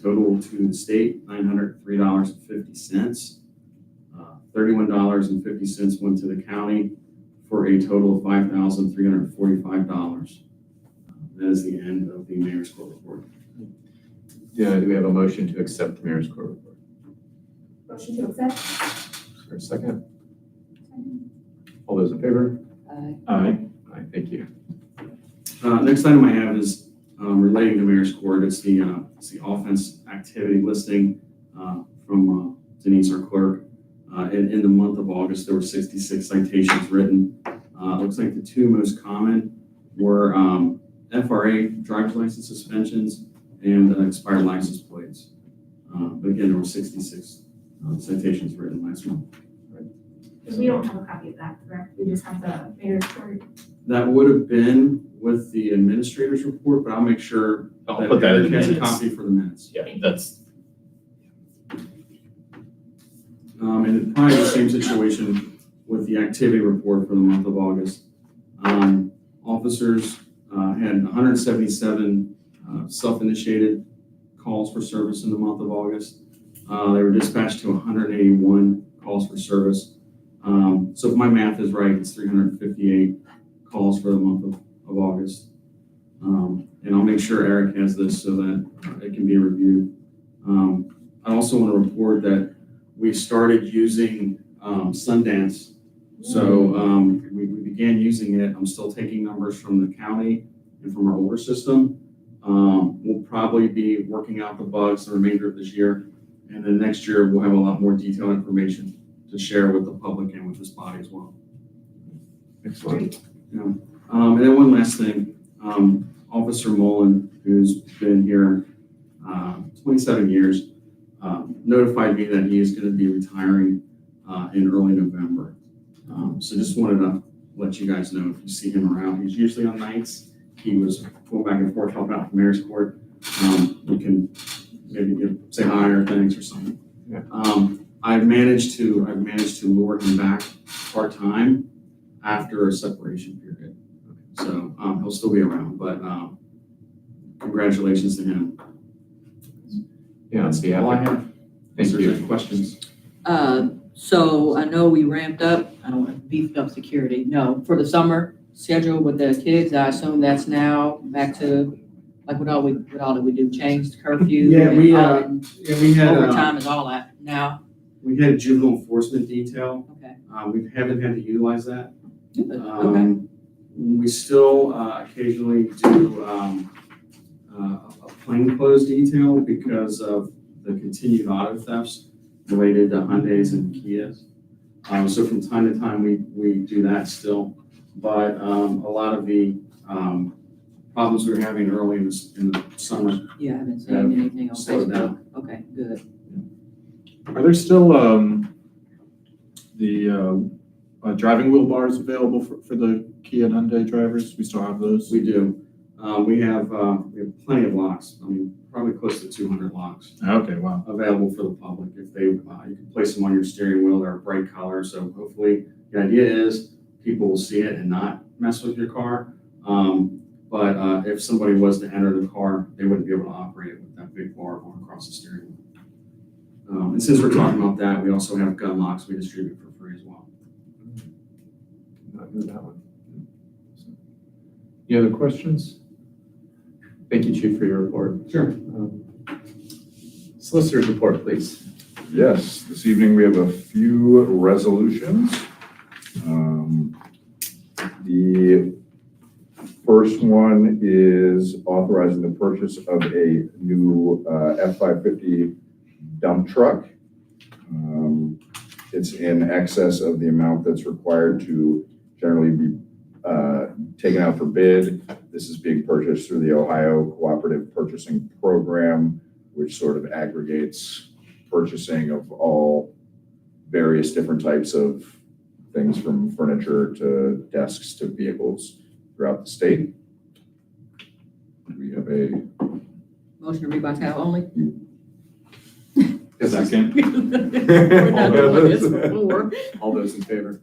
Total to the state, $903.50. $31.50 went to the county for a total of $5,345. That is the end of the mayor's court report. Yeah, do we have a motion to accept the mayor's court report? Motion to accept? Is there a second? All those in favor? Aye. Aye. Aye, thank you. Next item I have is relating to mayor's court. It's the offense activity listing from Denise, our clerk. In the month of August, there were 66 citations written. It looks like the two most common were FRA, driver's license suspensions, and expired license plates. But again, there were 66 citations written last month. Because we don't have a copy of that, correct? We just have the mayor's report. That would have been with the administrator's report, but I'll make sure I'll that put that in Eric the has a minutes. copy for the minutes. Yeah, that's, And probably the same situation with the activity report for the month of August. Officers had 177 self-initiated calls for service in the month of August. They were dispatched to 181 calls for service. So if my math is right, it's 358 calls for the month of August. And I'll make sure Eric has this so that it can be reviewed. I also want to report that we started using Sundance. So we began using it. I'm still taking numbers from the county and from our older system. We'll probably be working out the bugs the remainder of this year. And then next year, we'll have a lot more detailed information to share with the public and with this body as well. Excellent. And then one last thing, Officer Mullen, who's been here 27 years, notified me that he is going to be retiring in early November. So just wanted to let you guys know if you see him around. He's usually on nights. He was going back and forth helping out the mayor's court. You can maybe say hi or thanks or something. Yeah. I've managed to lure him back part-time after a separation period. So he'll still be around, but congratulations to him. Yeah, That's the all I applicant. have. If Thank there's you. any questions. So I know we ramped up, I don't want to beef up security, no, for the summer schedule with the kids, I assume that's now back to, like, what all did we do, changed curfew? Yeah, we, and we had overtime is all that now, we had a juvenile enforcement detail. okay. We haven't had to utilize that. Good, okay, Um, we still occasionally do a plainclothes detail because of the continued auto thefts related to Hyundais and Kias. So from time to time, we do that still. But a lot of the problems we were having early in the summer, yeah, I haven't seen anything on slowed Facebook, down. okay, good. Are there still the driving wheel bars available for the Kia and Hyundai drivers? We still have those? we do. We have plenty of locks. I mean, probably close to 200 locks Okay, wow. available for the public. If they, you can place them on your steering wheel. They're a bright color. So hopefully the idea is people will see it and not mess with your car. But if somebody was to enter the car, they wouldn't be able to operate it with that big bar going across the steering wheel. And since we're talking about that, we also have gun locks we distribute for free as well. Not heard that one. Any other questions? Thank you, Chief, for your report. Sure. Solicitor's report, please. Yes, this evening we have a few resolutions. The first one is authorizing the purchase of a new F-550 dump truck. It's in excess of the amount that's required to generally be taken out for bid. This is being purchased through the Ohio Cooperative Purchasing Program, which sort of aggregates purchasing of all various different types of things from furniture to desks to vehicles throughout the state. We have a Motion to read by title only? Second. We're not doing this before. All those in favor?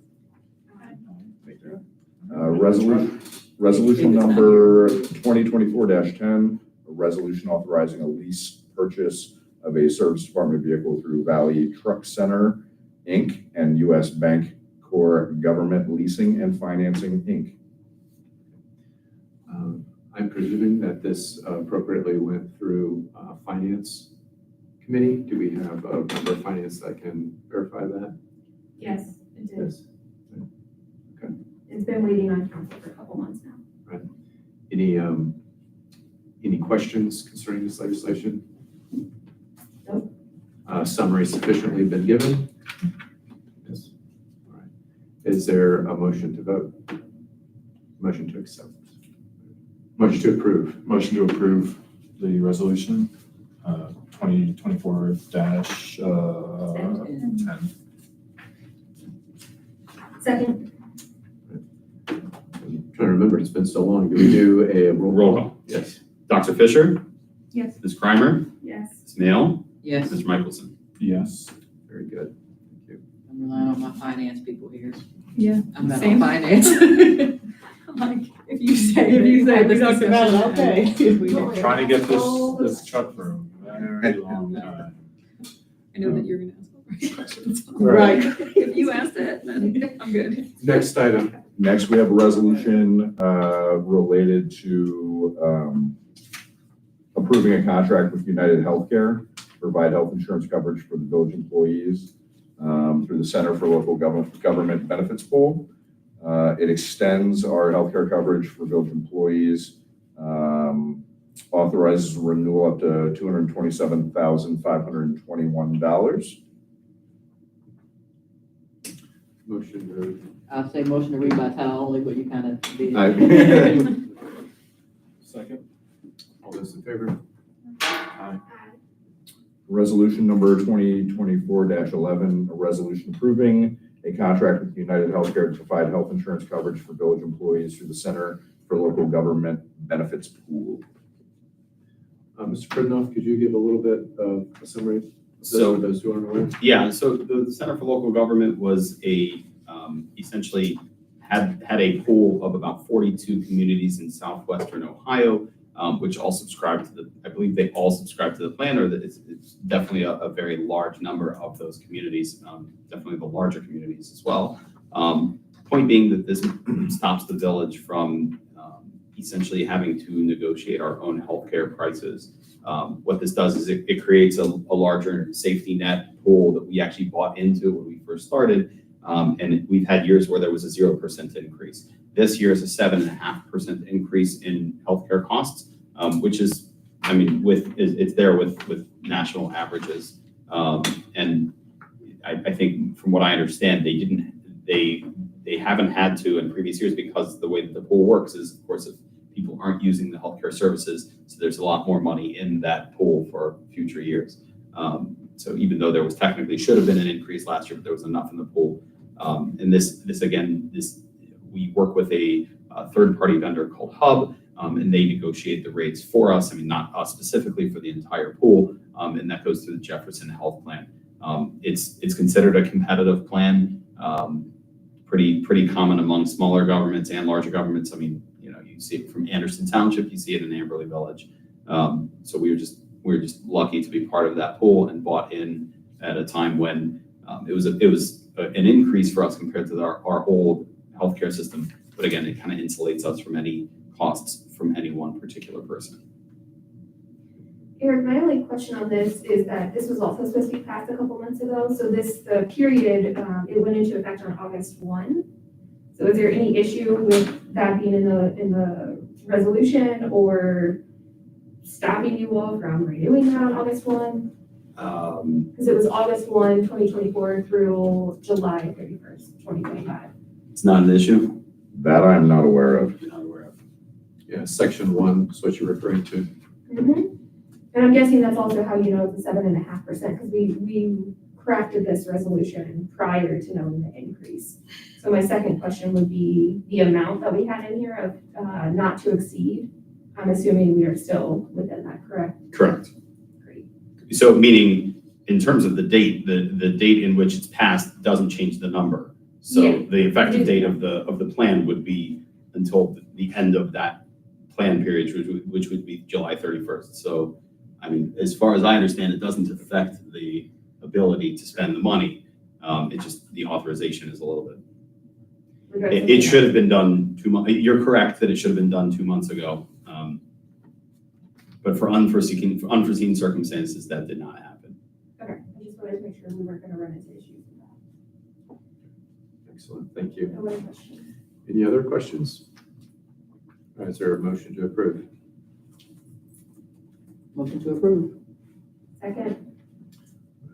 resolution number 2024-10, a resolution authorizing a lease purchase of a service department vehicle through Valley Truck Center, Inc., and U.S. Bank Corp. Government Leasing and Financing, Inc. I'm presuming that this appropriately went through Finance Committee. Do we have a member of Finance that can verify that? Yes, it did. Yes. It's been waiting on council for a couple months now. Any questions concerning this legislation? Nope. Summary sufficiently been given. Is there a motion to vote? Motion to accept? Motion to approve? Motion to approve the resolution, 2024-10. Second, I'm trying to remember, it's been so long. Do we do a Roll call. Yes. Dr. Fisher? Yes. Ms. Crimer? yes. Ms. Mail? Yes, Mr. Michelson? Yes. Very good. I'm relying on my finance people here. Yeah, I'm not on same. finance. I'm like, if you say it, we talked about it, okay. Trying to get this truck for a very long time. I know that you're gonna ask all questions. Right. If you asked it, then I'm good. Next item. Next, we have a resolution related to approving a contract with United Healthcare to provide health insurance coverage for the village employees through the Center for Local Government Benefits Pool. It extends our healthcare coverage for village employees, authorizes renewal up to $227,521. Motion I'll say motion to read by title only, but you kind of did. to. Second. All those in favor? Resolution number 2024-11, a resolution approving a contract with United Healthcare to provide health insurance coverage for village employees through the Center for Local Government Benefits Pool. Mr. Pridnoff, could you give a little bit of a summary of this So- for those who aren't aware? Yeah, so the Center for Local Government was essentially had a pool of about 42 communities in southwestern Ohio, which all subscribe to I believe they all subscribe to the plan, or that it's definitely a very large number of those communities, definitely the larger communities as well. Point being that this stops the village from essentially having to negotiate our own healthcare prices. What this does is it creates a larger safety net pool that we actually bought into when we first started. And we've had years where there was a 0% increase. This year is a 7.5% increase in healthcare costs, which is, it's there with national averages. And I think from what I understand, they haven't had to in previous years, because the way that the pool works is, of course, if people aren't using the healthcare services, so there's a lot more money in that pool for future years. So even though there was technically should have been an increase last year, but there was enough in the pool. And we work with a third-party vendor called Hub, and they negotiate the rates for us. Not us specifically, for the entire pool, and that goes through the Jefferson Health Plan. It's considered a competitive plan, pretty common among smaller governments and larger governments. You see it from Anderson Township, you see it in Amberley Village. So we were just lucky to be part of that pool and bought in at a time when it was an increase for us compared to our old healthcare system. But again, it kind of insulates us from any costs from any one particular person. Eric, my only question on this is that this was also supposed to be passed a couple months ago. So the period, it went into effect on August 1. So is there any issue with that being in the resolution, or stopping you all from renewing that on August 1? Because it was August 1, 2024 through July 31st, 2025. It's not an issue. That I am not aware of. You're not aware of. Yeah, section 1 is what you're referring to. Mm-hmm. And I'm guessing that's also how you know it's a 7.5%, because we crafted this resolution prior to knowing the increase. So my second question would be the amount that we had in here of not to exceed. I'm assuming we are still within that, correct? Correct. Great. So meaning, in terms of the date, the date in which it's passed doesn't change the number. So Yeah. the effective date of the plan would be until the end of that plan period, which would be July 31st. So, as far as I understand, it doesn't affect the ability to spend the money. It just, the authorization is a little bit. It should have been done 2 months. You're correct that it should have been done 2 months ago. But for unforeseen circumstances, that did not happen. Okay, I just wanted to make sure we weren't going to run into issues with that. Excellent, thank you. No other questions? Any other questions? All right, is there a motion to approve? Motion to approve. Second,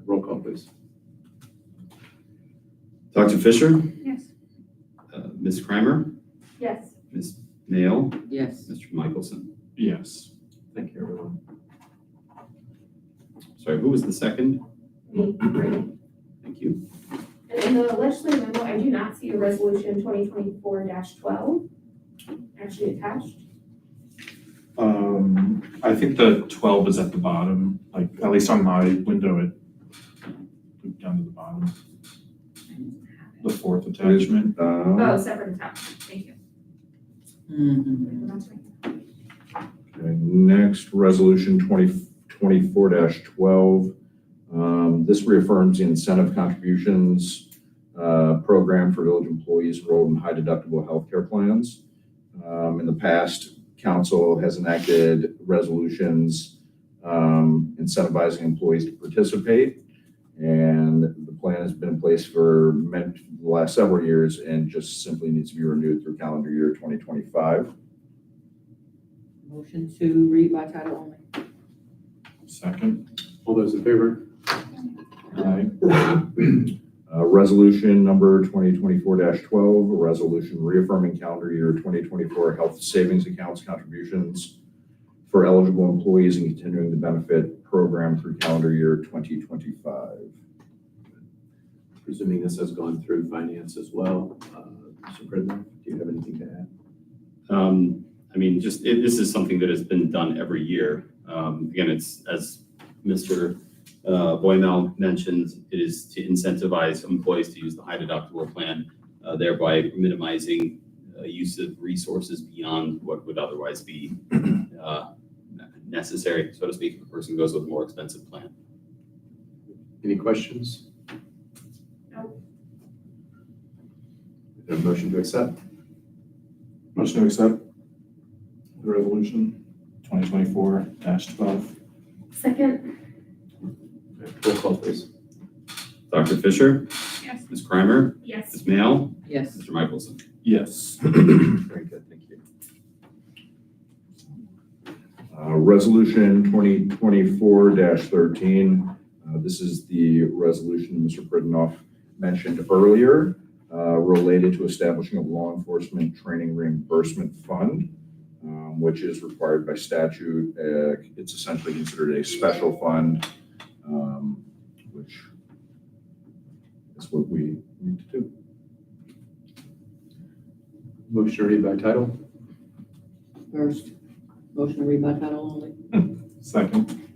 Roll call, please. Dr. Fisher? Yes. Ms. Kramer, Yes. Ms. Mail, Yes. Mr. Michelson. Yes. Thank you, everyone. Sorry, who was the second? Me, Brittany. Thank you. And in the legislative memo, I do not see a resolution 2024-12 actually attached. I think the 12 is at the bottom, like, at least on my window, it down to the bottom. The fourth attachment. Oh, separate attachment, thank you. Mhm. That's right. Okay, next, resolution 2024-12. This reaffirms the incentive contributions program for village employees enrolled in high deductible healthcare plans. In the past, council has enacted resolutions incentivizing employees to participate. And the plan has been in place for the last several years and just simply needs to be renewed through calendar year 2025. Motion to read by title only. Second. All those in favor? Aye. Resolution number 2024-12, a resolution reaffirming calendar year 2024 health savings accounts contributions for eligible employees and continuing the benefit program through calendar year 2025. Presuming this has gone through finance as well. Mr. Britton, do you have anything to add? I mean, this is something that has been done every year. Again, it's, as Mr. Boymel mentioned, it is to incentivize employees to use the high deductible plan, thereby minimizing use of resources beyond what would otherwise be necessary, so to speak, if a person goes with a more expensive plan. Any questions? No. Is there a motion to accept? Motion to accept the resolution 2024-12. Second, Roll call, please. Dr. Fisher, yes. Ms. Kramer, Yes. Ms. Mail, Yes. Mr. Michelson. Yes. Very good, thank you. Resolution 2024-13. This is the resolution Mr. Britinoff mentioned earlier related to establishing a law enforcement training reimbursement fund, which is required by statute. It's essentially considered a special fund, which is what we need to do. Motion to read by title? First, motion to read by title only. Second.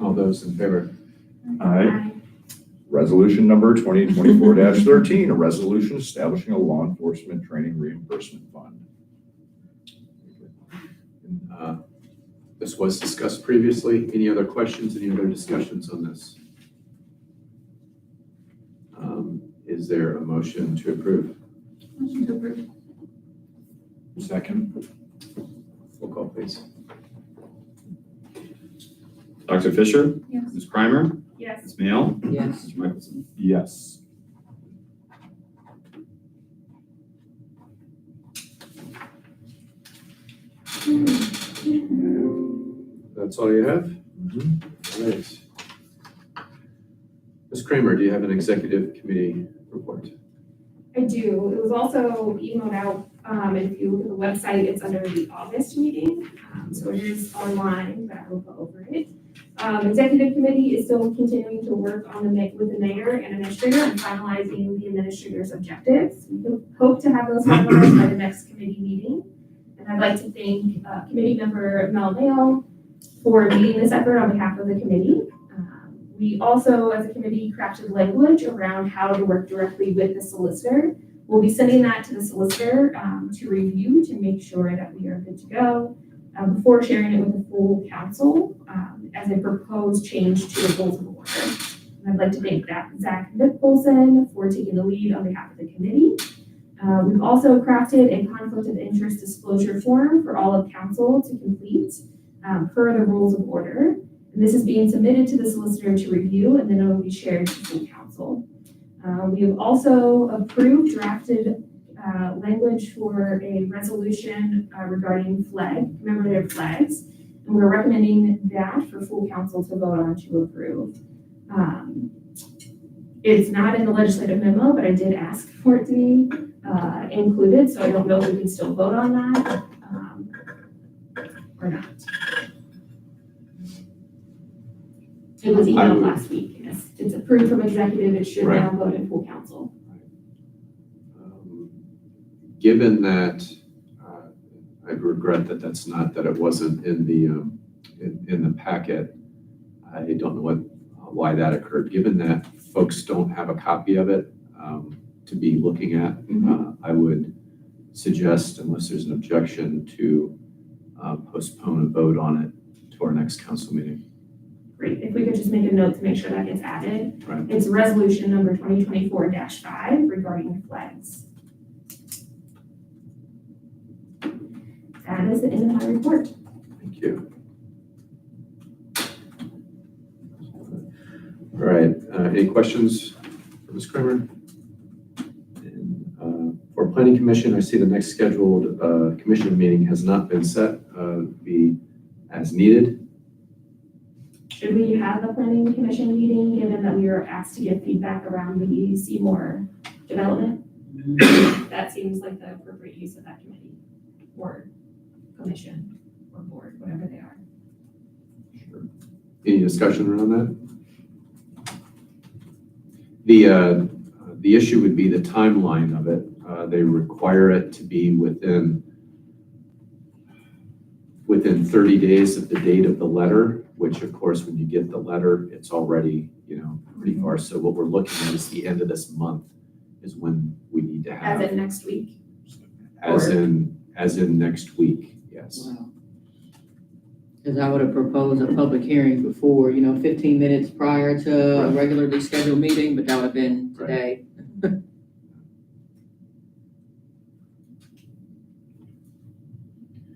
All those in favor? Aye. Resolution number 2024-13, a resolution establishing a law enforcement training reimbursement fund. This was discussed previously. Any other questions, any other discussions on this? Is there a motion to approve? Motion to approve. Second. Roll call, please. Dr. Fisher, Yes. Ms. Kramer, Yes. Ms. Mail, Yes. Mr. Michelson. Yes. That's all you have? All right. Ms. Kramer, do you have an executive committee report? I do. It was also emailed out, and if you look at the website, it's under the August meeting. So it is online, but I will go over it. Executive committee is still continuing to work on with the mayor and administrator and finalizing the administrator's objectives. We hope to have those finalized by the next committee meeting. And I'd like to thank committee member Mel Mail for leading this effort on behalf of the committee. We also, as a committee, crafted language around how to work directly with the solicitor. We'll be sending that to the solicitor to review to make sure that we are good to go before sharing it with the full council as a proposed change to the rules of order. And I'd like to thank Zach Nicholson for taking the lead on behalf of the committee. We've also crafted a conflict of interest disclosure form for all of council to complete per the rules of order. And this is being submitted to the solicitor to review, and then it will be shared to full council. We have also approved drafted language for a resolution regarding commemorative flags. And we're recommending that for full council to vote on to approve. It's not in the legislative memo, but I did ask for it to be included, so I don't know if we can still vote on that, or not. It was I emailed would- last week, yes. It's approved from executive, it should now Right. go to full council. Given that, I regret that it wasn't in the packet. I don't know why that occurred. Given that folks don't have a copy of it to be looking at, I would suggest, unless there's an objection, to postpone a vote on it to our next council meeting. Great, if we could just make a note to make sure that gets added. Right. It's resolution number 2024-5 regarding flags. That is the end of my report. Thank you. All right, any questions for Ms. Kramer? And, for Planning Commission, I see the next scheduled commission meeting has not been set, be as needed. Should we have a planning commission meeting, given that we were asked to give feedback around the Seymour development? That seems like the appropriate use of that committee, or commission, or board, whatever they are. Sure. Any discussion around that? The issue would be the timeline of it. They require it to be within 30 days of the date of the letter, which of course, when you get the letter, it's already, pretty far. So what we're looking at is the end of this month is when we need to have. As in next week? As in next week, yes. Wow. Because I would have proposed a public hearing before, 15 minutes prior to a Right. regularly scheduled meeting, but that would have been Right. today.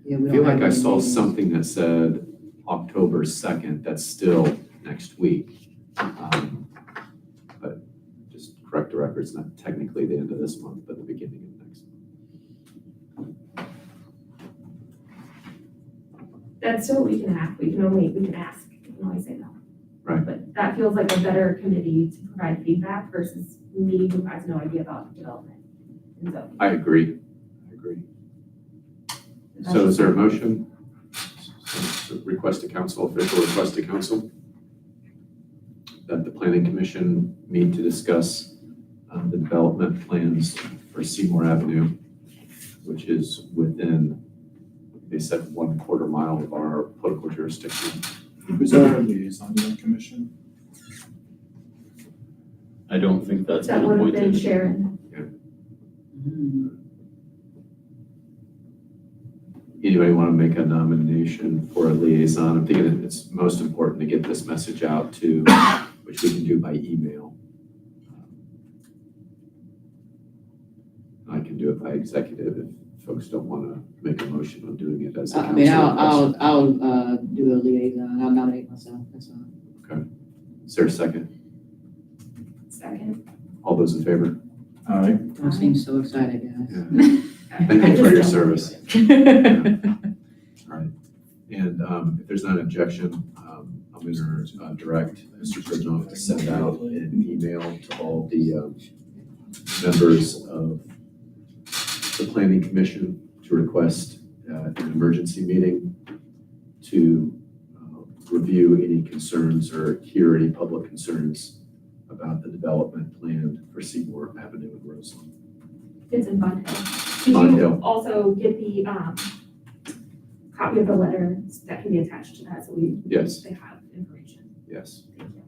Yeah, we I feel don't have like I any saw meetings. something that said October 2nd. That's still next week. But just correct the record, it's not technically the end of this month, but the beginning of next month. That's still what we can ask, we can ask, we can always say no. Right. But that feels like a better committee to provide feedback versus me who has no idea about development. And so, I agree. So is there a motion? So request to council, official request to council, that the planning commission meet to discuss the development plans for Seymour Avenue, which is within, they said, 1/4 mile of our political jurisdiction. Who's our liaison to that commission? I don't think that's that been would have been appointed. Sharon. Mm. Anybody want to make a nomination for a liaison? I'm thinking that it's most important to get this message out to, which we can do by email. I can do it by executive if folks don't want to make a motion on doing it as a I council. mean, request. I'll do a liaison, I'll nominate myself, that's fine. Is there a second? Second. All those in favor? Aye. Don't seem so excited, guys. Yeah. Thank you for your I service. Yeah. All right. And if there's not an objection, I'm going to direct Mr. Bridnoff to send out an email to all the members of the Planning Commission to request an emergency meeting to review any concerns or hear any public concerns about the development plan for Seymour Avenue in Roseland. It's in Bond Hill. Did Bond you Hill. also get the, copy of the letter that can be attached to that, so Yes, they have information? yes. Thank you.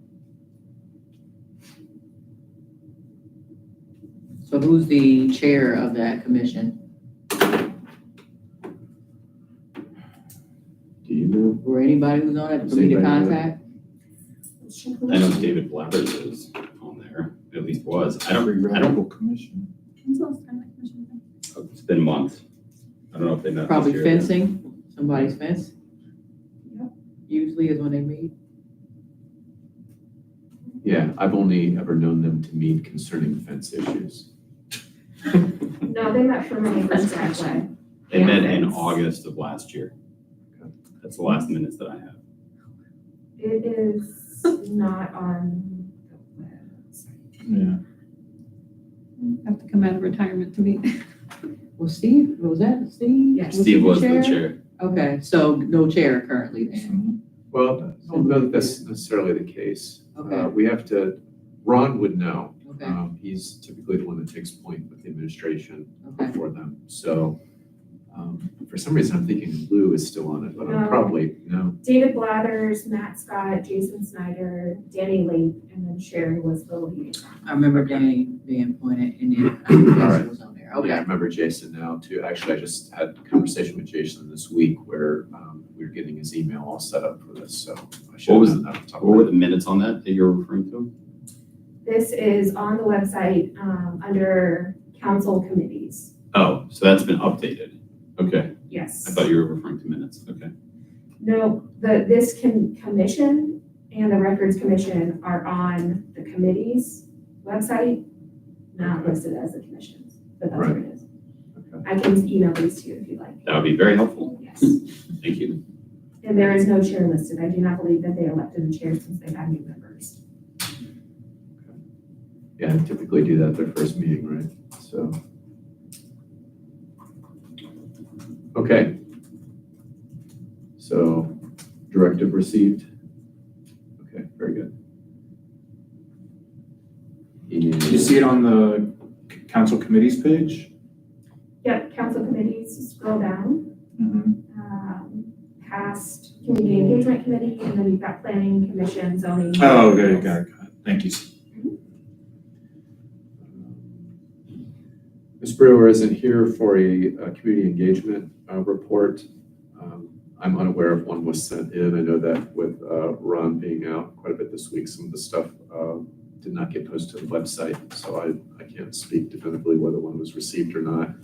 So who's the chair of that commission? Do you know? Or anybody who's on it Does for me to anybody know? contact? Let's check I know David Blathers is on there, at least was. I don't, Theoretical commission. When's the last time that commission met? it's been months. I don't know if they met this Probably year. fencing, somebody's fence. Yep. Usually is when they meet. Yeah, I've only ever known them to meet concerning fence issues. No, they met for many years driveway. They met in Fence. August of last year. That's the last minutes that I have. It is not on the website. Yeah. Have to come out of retirement to meet. Well, Steve, was that Steve? Yes. Steve was the chair. Okay, so no chair currently then. Well, I don't know that that's necessarily the case. Okay. We have to, Ron would know. Okay, He's typically the one that takes point with the administration okay. for them. So for some reason, I'm thinking Lou is still on it, but I'm No. probably, no. David Blathers, Matt Scott, Jason Snyder, Danny Lake, and then Sherry was the liaison. I remember Danny being appointed and then right. was on there. Yeah, I Okay, remember Jason now too. Actually, I just had a conversation with Jason this week where we were getting his email all set up for this, so I should What was have done that off the top of What my were head. the minutes on that you're referring to? This is on the website under council committees. Oh, so that's been updated. Okay, Yes. I thought you were referring to minutes. Okay. No, this commission and the records commission are on the committee's website, not listed as the commission's, but that's what it is. Okay. I can email these to you if you'd like. That would be very helpful. Yes. Thank you. And there is no chair listed. I do not believe that they elected a chair since they have new members. Yeah, I typically do that at their first meeting, right? So. Okay. So directive received. Okay, very good. Did you see it on the council committees page? Yep, council committees, scroll down, Mhm. past community engagement committee, and then you've got planning commission, zoning. Oh, okay, got it. Thank you. Ms. Brewer isn't here for a community engagement report. I'm unaware if one was sent in. I know that with Ron being out quite a bit this week, some of the stuff did not get posted to the website, so I can't speak definitively whether one was received or not.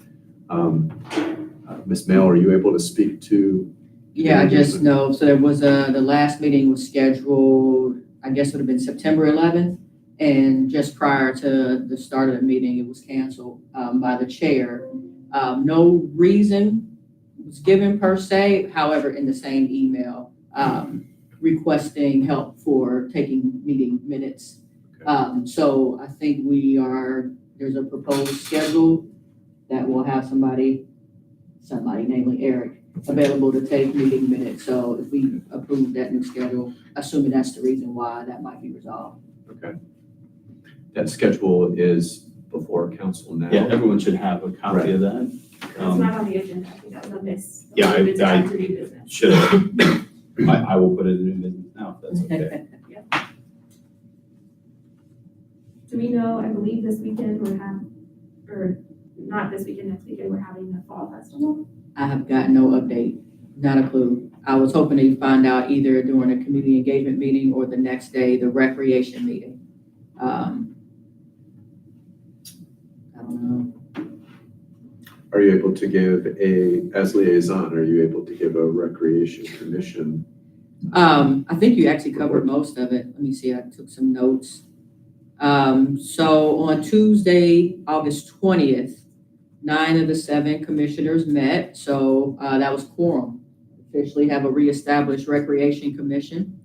Ms. Mail, are you able to speak to? yeah, I just know, so there was the last meeting was scheduled, I guess it would have been September 11th. And just prior to the start of the meeting, it was canceled by the chair. No reason was given per se, however, in the same email, requesting help for taking meeting minutes. So I think there's a proposed schedule that will have somebody, namely Eric, available to take meeting minutes. So if we approve that new schedule, assuming that's the reason why, that might be resolved. Okay. That schedule is before council now. Yeah, everyone should have a copy Right. of that. It's not on the agenda. I think that was a miss. Yeah, It's I after new business. should have. I will put it in new business now, if that's okay. Do we know, I believe this weekend or not this weekend, next weekend, we're having the fall festival? I have got no update, not a clue. I was hoping to find out either during a community engagement meeting or the next day, the recreation meeting. I don't know. Are you able to give as liaison, are you able to give a recreation commission? I think you actually covered most of it. Let me see, I took some notes. So on Tuesday, August 20th, 9 of the 7 commissioners met. So that was quorum. Officially have a reestablished recreation commission.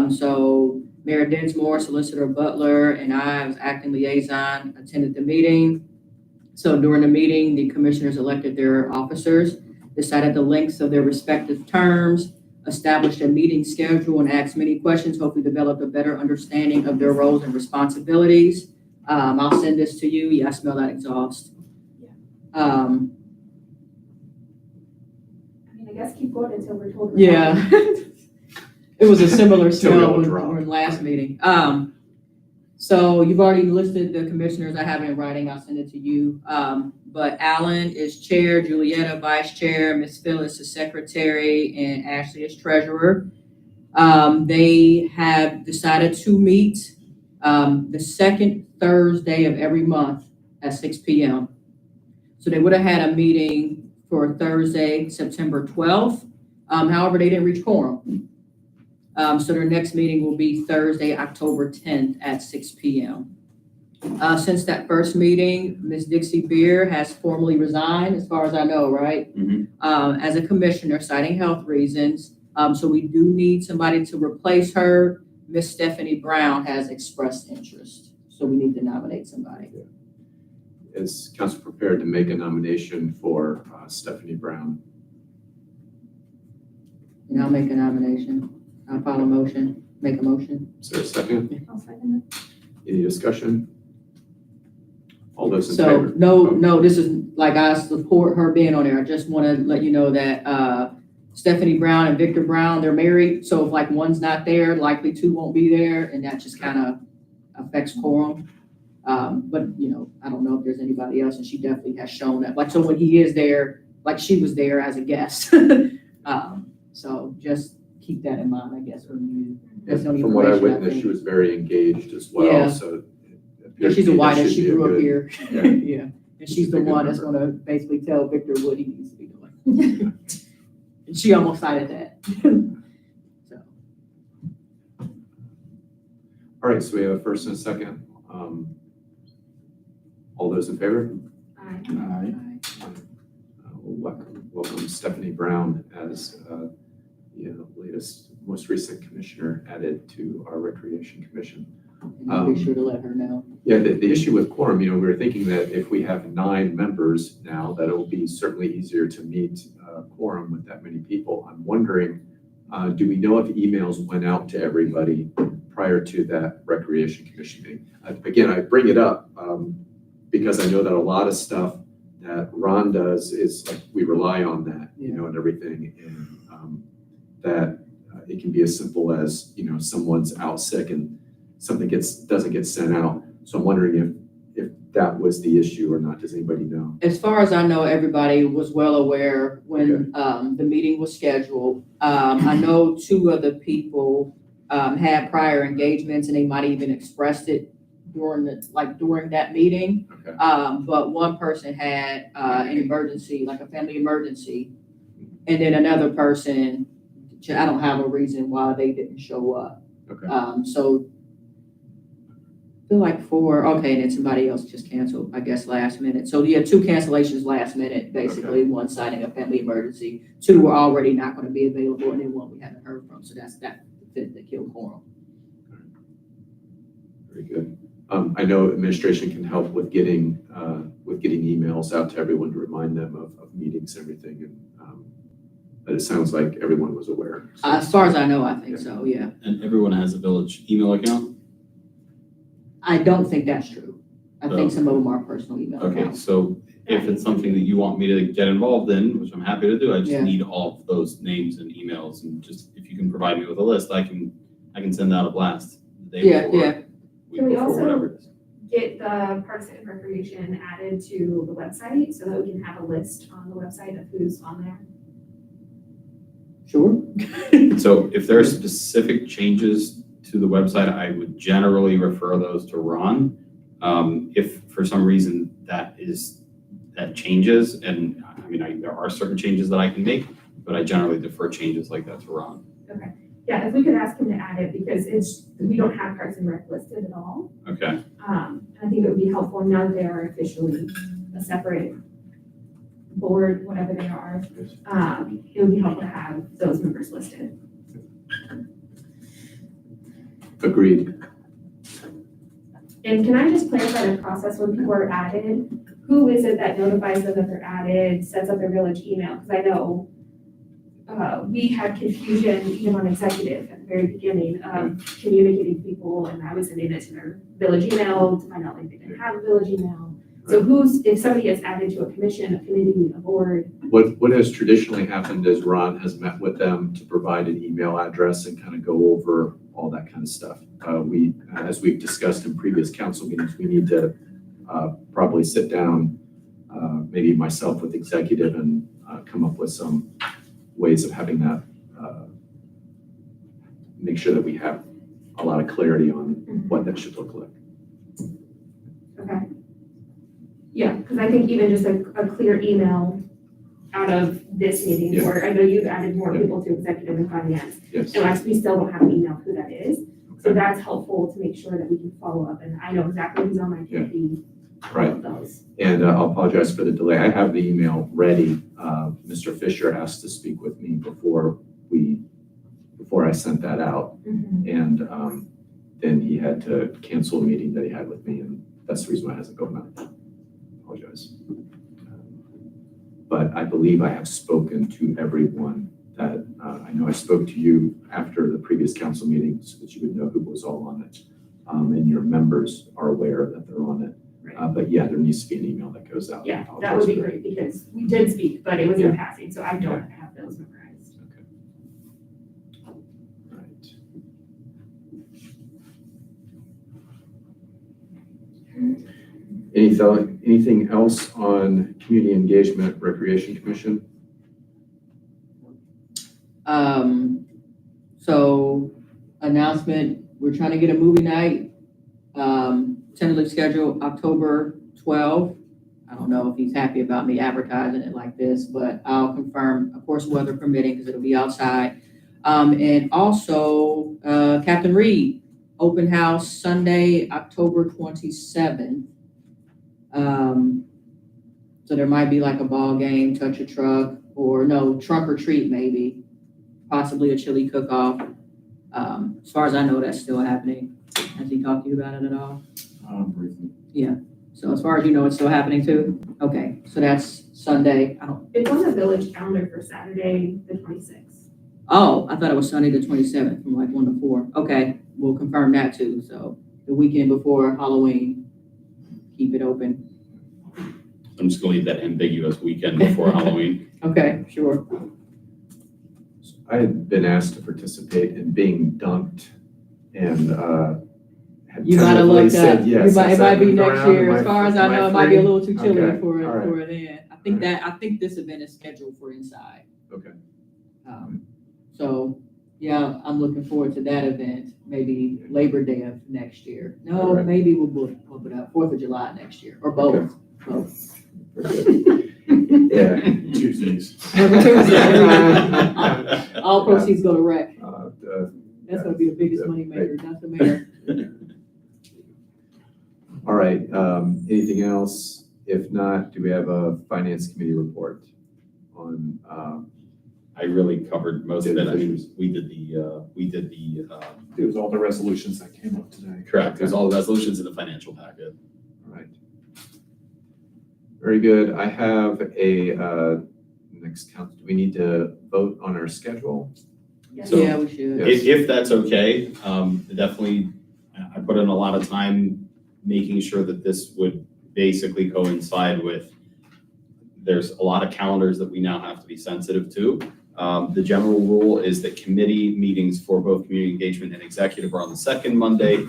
So Mayor Dinsmore, Solicitor Butler, and I, as acting liaison, attended the meeting. So during the meeting, the commissioners elected their officers, decided the lengths of their respective terms, established a meeting schedule, and asked many questions, hopefully developed a better understanding of their roles and responsibilities. I'll send this to you. Yeah, I smell that exhaust. I mean, I guess keep going until we're told. Yeah. It was a similar Till we all smell drop. when last meeting. So you've already listed the commissioners. I have it in writing. I'll send it to you. But Alan is chair, Julietta vice chair, Miss Phyllis is secretary, and Ashley is treasurer. They have decided to meet the second Thursday of every month at 6 p.m. So they would have had a meeting for Thursday, September 12th. However, they didn't reach quorum. So their next meeting will be Thursday, October 10th at 6 p.m. Since that first meeting, Ms. Dixie Beer has formally resigned, as far as I know, right? As a commissioner, citing health reasons. So we do need somebody to replace her. Ms. Stephanie Brown has expressed interest, so we need to nominate somebody. is council prepared to make a nomination for Stephanie Brown? And I'll make a nomination. I'll file a motion, make a motion. Is there a second? I'll second Any discussion? All those in So, favor? no, this is, like, I support her being on there. I just want to let you know that, Stephanie Brown and Victor Brown, they're married. So if like one's not there, likely two won't be there, and that just kind of affects quorum. But, you know, I don't know if there's anybody else, and she definitely has shown that. Like, so when he is there, like she was there as a guest. So just keep that in mind, I guess, when you, that's the only From what I information I witnessed, she think. was very engaged as well, Yeah. so. it Yeah, appears she's to a me that white, and should she be a grew up good- here. yeah. Yeah, and she's She's the a good one that's member. gonna basically tell Victor what he needs to be doing. And she almost cited that. So, All right, so we have a first and a second. All those in favor? Aye. Aye. Welcome Stephanie Brown as the latest, most recent commissioner added to our Recreation Commission. And I'll be sure to let her know. Yeah, the issue with quorum, we were thinking that if we have 9 members now, that it'll be certainly easier to meet quorum with that many people. I'm wondering, do we know if emails went out to everybody prior to that Recreation Commission meeting? Again, I bring it up because I know that a lot of stuff that Ron does is like, we rely on that, and everything. And that it can be as simple as, someone's out sick and something doesn't get sent out. So I'm wondering if that was the issue or not. Does anybody know? As far as I know, everybody was well aware when the meeting was scheduled. I know 2 other people had prior engagements, and they might even expressed it during that meeting. Okay. But one person had an emergency, like a family emergency, and then another person, I don't have a reason why they didn't show up. Okay. So I feel like 4, okay, and then somebody else just canceled, I guess, last minute. So yeah, 2 cancellations last minute, basically, one citing a family emergency. 2 were already not going to be available, and then 1 we haven't heard from. So that's that killed quorum. Very good. I know administration can help with getting emails out to everyone to remind them of meetings and everything. And but it sounds like everyone was aware. So- As far as I know, I think so, yeah. And everyone has a village email account? I don't think that's true. I think Oh. some of them are personal email Okay, accounts. so if it's something that you want me to get involved in, which I'm happy to do, I just Yeah. need all of those names and emails, and just, if you can provide me with a list, I can send out a blast the day Yeah, before. yeah. Week Can we before, also- whatever it is. Get the Parks and Recreation added to the website so that we can have a list on the website of who's on there. Sure. So if there are specific changes to the website, I would generally refer those to Ron. If for some reason that changes, and there are certain changes that I can make, but I generally defer changes like that to Ron. Yeah, if we could ask him to add it, because we don't have Parks and Rec listed at all. Okay, I think it would be helpful now that they are officially a separate board, whatever they are. It would be helpful to have those members listed. Agreed. And can I just clarify the process when people are added? Who is it that notifies them that they're added, sets up their village email? Because I know we had confusion even on executive at the very beginning of communicating people, and I was sending it to their village email to find out like they didn't have a village email. So if somebody gets added to a commission, a committee, a board, What has traditionally happened is Ron has met with them to provide an email address and kind of go over all that kind of stuff. As we've discussed in previous council meetings, we need to probably sit down, maybe myself with executive, and come up with some ways of having that, make sure that we have a lot of clarity on what that should look like. okay. Yeah, because I think even just a clear email out of this meeting, Yeah. or I know you've added more Yeah. people to executive and finance, Yes. and we still don't have an email who that is. So Okay. that's helpful to make sure that we can follow up, and I know exactly who's on my committee, all Right. of those. And I'll apologize for the delay. I have the email ready. Mr. Fisher asked to speak with me before I sent that out. And then he had to cancel a meeting that he had with me, and that's the reason why it hasn't gone out. apologize. But I believe I have spoken to everyone that, I know I spoke to you after the previous council meeting so that you would know who was all on it. And your members are aware that they're on it. Right. But yeah, there needs to be an email that goes out. Yeah, that would be great, because we did speak, but it was in passing, so I don't have those memorized. Right. Anything else on Community Engagement Recreation Commission? So announcement, we're trying to get a movie night, tentatively scheduled October 12th. I don't know if he's happy about me advertising it like this, but I'll confirm, of course, weather permitting, because it'll be outside. And also, Captain Reed, open house Sunday, October 27th. So there might be like a ball game, touch a truck, or no, trunk or treat maybe, possibly a chili cook-off. As far as I know, that's still happening. Has he talked to you about it at all? Briefly. So as far as you know, it's still happening too? Okay, so that's Sunday. It's on the village calendar for Saturday, the 26th. Oh, I thought it was Sunday the 27th from like 1 to 4. Okay, we'll confirm that too. So the weekend before Halloween, keep it open. I'm just gonna leave that ambiguous weekend before Halloween. Okay, sure. I had been asked to participate in being dunked and had You might have tentatively looked said up. yes. It might be next Around, year. am As far as I am know, it might be a free? little too chilly Okay, for all right. then. I think this event is scheduled for inside. Okay. So, yeah, I'm looking forward to that event, maybe Labor Day of next year. All No, right. maybe we'll bump it up, 4th of July next year, or both. Both. Yeah. Tuesdays. Every Tuesday. All proceeds go to rec. That's gonna be the biggest money maker, not the mayor. All right, anything else? If not, do we have a finance committee report on, I really covered most of it. I mean, Fisher's. we did the, It was all the resolutions that came up today. correct, there's all the resolutions in the financial packet. all right. Very good. I have a, next council, do we need to vote on our schedule? Yes. So- Yeah, we should. Yes. If that's okay, definitely, I put in a lot of time making sure that this would basically coincide with, there's a lot of calendars that we now have to be sensitive to. The general rule is that committee meetings for both community engagement and executive are on the second Monday.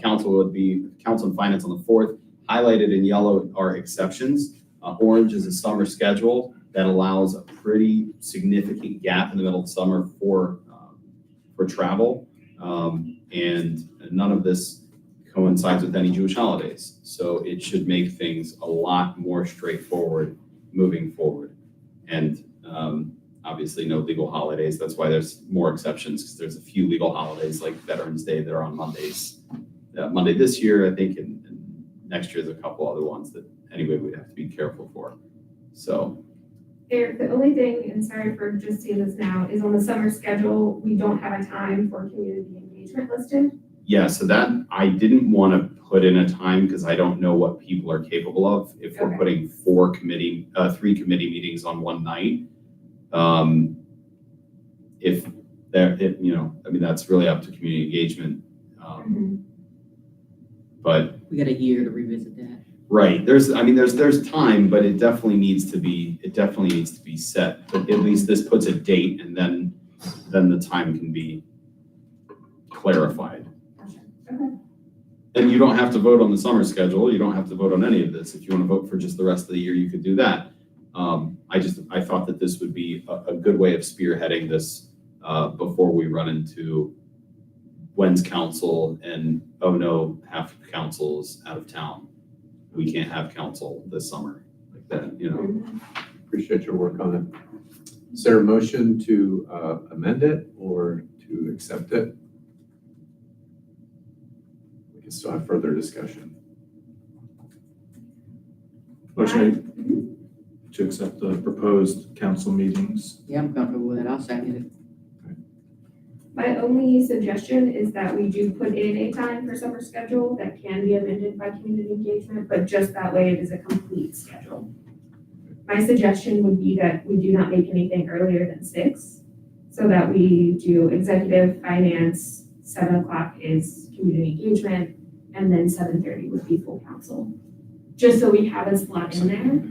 Council and finance on the fourth. Highlighted in yellow are exceptions. Orange is a summer schedule that allows a pretty significant gap in the middle of summer for travel. And none of this coincides with any Jewish holidays. So it should make things a lot more straightforward moving forward. And obviously no legal holidays. That's why there's more exceptions, because there's a few legal holidays like Veterans Day that are on Mondays. Monday this year, I think, and next year there's a couple other ones that anyway we'd have to be careful for. So Eric, the only thing, and sorry for just seeing this now, is on the summer schedule, we don't have a time for community engagement listed. yeah, so that I didn't want to put in a time because I don't know what people are capable of. If we're Okay. putting 3 committee meetings on one night, that's really up to community engagement. But We got a year to revisit that. right, there's time, but it definitely needs to be set. But at least this puts a date, and then the time can be clarified. Okay. And you don't have to vote on the summer schedule. You don't have to vote on any of this. If you want to vote for just the rest of the year, you could do that. I thought that this would be a good way of spearheading this before we run into when's council and, oh no, half of council's out of town. We can't have council this summer like that, Appreciate your work on it. Is there a motion to amend it or to accept it? We can still have further discussion. Motion to accept the proposed council meetings. Yeah, I'm comfortable with it. I'll second it. My only suggestion is that we do put in a time for summer schedule that can be amended by community engagement, but just that way it is a complete schedule. My suggestion would be that we do not make anything earlier than 6, so that we do executive, finance, 7 o'clock is community engagement, and then 7:30 would be full council. Just so we have a slot in there,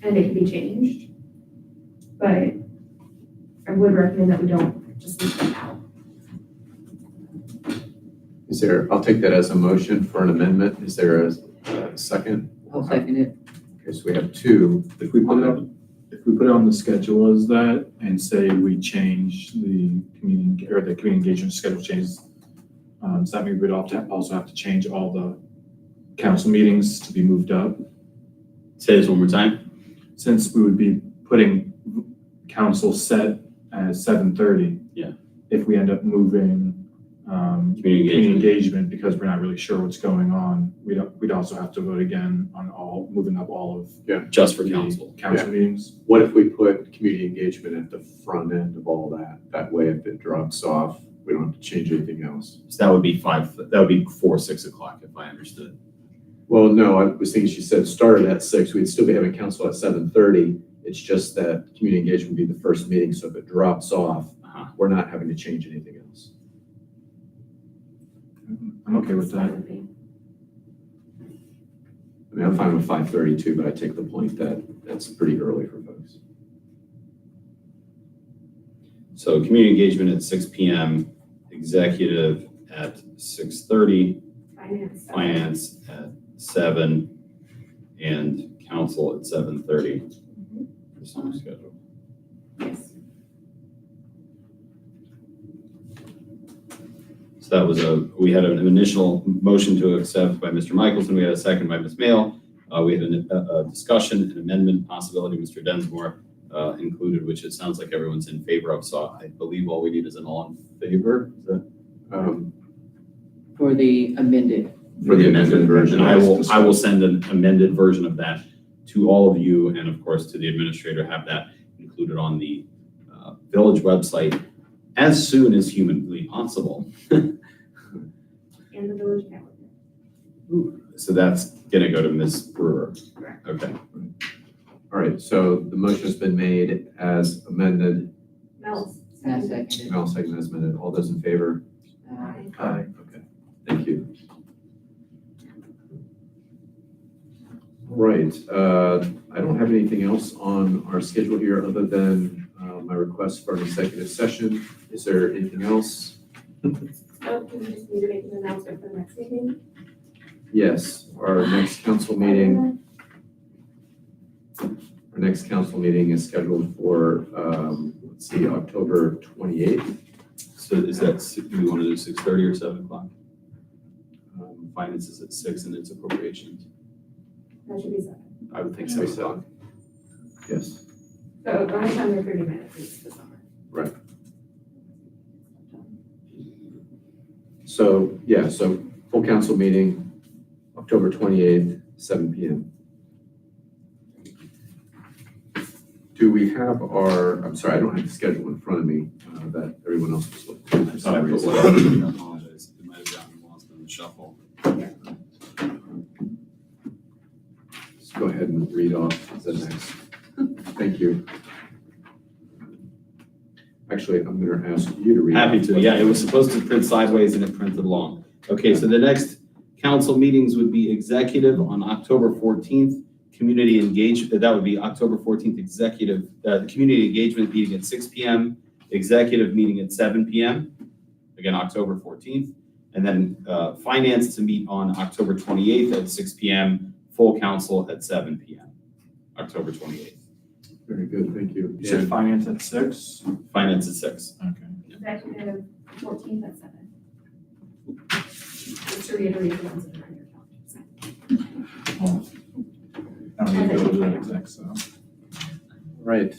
and it can be changed. But I would recommend that we don't just leave them out. Is there, I'll take that as a motion for an amendment. Is there a second? I'll second it. Okay, so we have 2. If we put it on the schedule as that and say we change the community engagement schedule changes, does that mean we'd also have to change all the council meetings to be moved up? Say this one more time. Since we would be putting council set as 7:30. Yeah. If we end up moving community engagement because we're not really sure what's going on, we'd also have to vote again on moving up all of Just for the council. council meetings. What if we put community engagement at the front end of all that? That way, if it drops off, we don't have to change anything else. So that would be before 6 o'clock, if I understood. Well, no, I was thinking she said started at 6. We'd still be having council at 7:30. It's just that community engagement would be the first meeting. So if it drops off, we're not having to change anything else. I'm okay with that. I mean, I'm fine with 5:30 too, but I take the point that that's pretty early for folks. So community engagement at 6 p.m., executive at 6:30, finance at 7, and council at 7:30 for summer schedule. Yes. So that was we had an initial motion to accept by Mr. Michelson. We had a second by Ms. Mail. We had a discussion, an amendment possibility, Mr. Densmore included, which it sounds like everyone's in favor of. So I believe all we need is an all in favor. Is that? For the amended. For the amended version. And I will send an amended version of that to all of you, and of course to the administrator, have that included on the village website as soon as humanly possible. And the village network. So that's gonna go to Ms. Brewer. Correct. Okay. All right, so the motion has been made as amended. Mel's And I second. second I'll second as amended. All those in favor? it. Aye. Okay, thank you. All right, I don't have anything else on our schedule here other than my request for an executive session. Is there anything else? Oh, do we just need to make an announcement for the next meeting? Yes, our next council meeting is scheduled for, let's see, October 28th. So is that, do we want to do 6:30 or 7 o'clock? Finance is at 6 and it's appropriations. That should be 7. I would think 6 so. o'clock. Yes, So the only time they're 30 minutes is the summer. so, yeah, so full council meeting, October 28th, 7 p.m. Do we have I'm sorry, I don't have the schedule in front of me that everyone else was looking at for I some put reason. whatever, I apologize. It might have gotten lost in the shuffle. Let's go ahead and read off the next. Thank you. Actually, I'm going to ask you to read. Happy off to, what- yeah, it was supposed to print sideways and it printed long. Okay, so the next council meetings would be executive on October 14th, community engagement, that would be October 14th, executive, the community engagement meeting at 6 p.m., executive meeting at 7 p.m., again, October 14th, and then finance to meet on October 28th at 6 p.m., full council at 7 p.m., October 28th. Very good, thank you. You said And finance at 6? Finance at 6. Okay. Executive 14th at 7. Just to reiterate the ones that are on your calendar. I don't need to go to that exec, so. Right,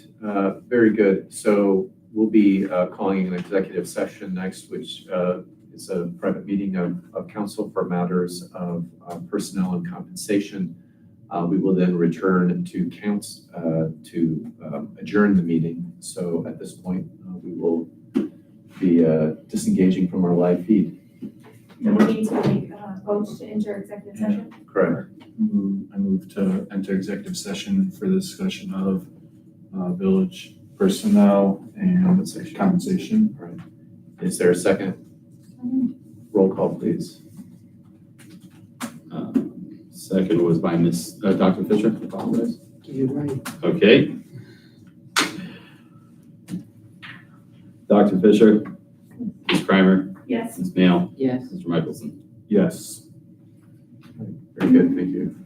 very good. So we'll be calling an executive session next, which is a private meeting of council for matters of personnel and compensation. We will then return to council to adjourn the meeting. So at this point, we will be disengaging from our live feed. And we need to make a vote to enter executive session. Correct. I move to enter executive session for the discussion of village personnel and compensation. All right. Is there a second? Roll call, please. Second was by Dr. Fisher. I apologize. You're right. Okay. Dr. Fisher, Ms. Kramer, Yes. Ms. Mail, Yes. Mr. Michelson. Yes. Very good, thank you.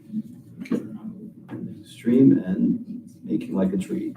Stream and making like a tree.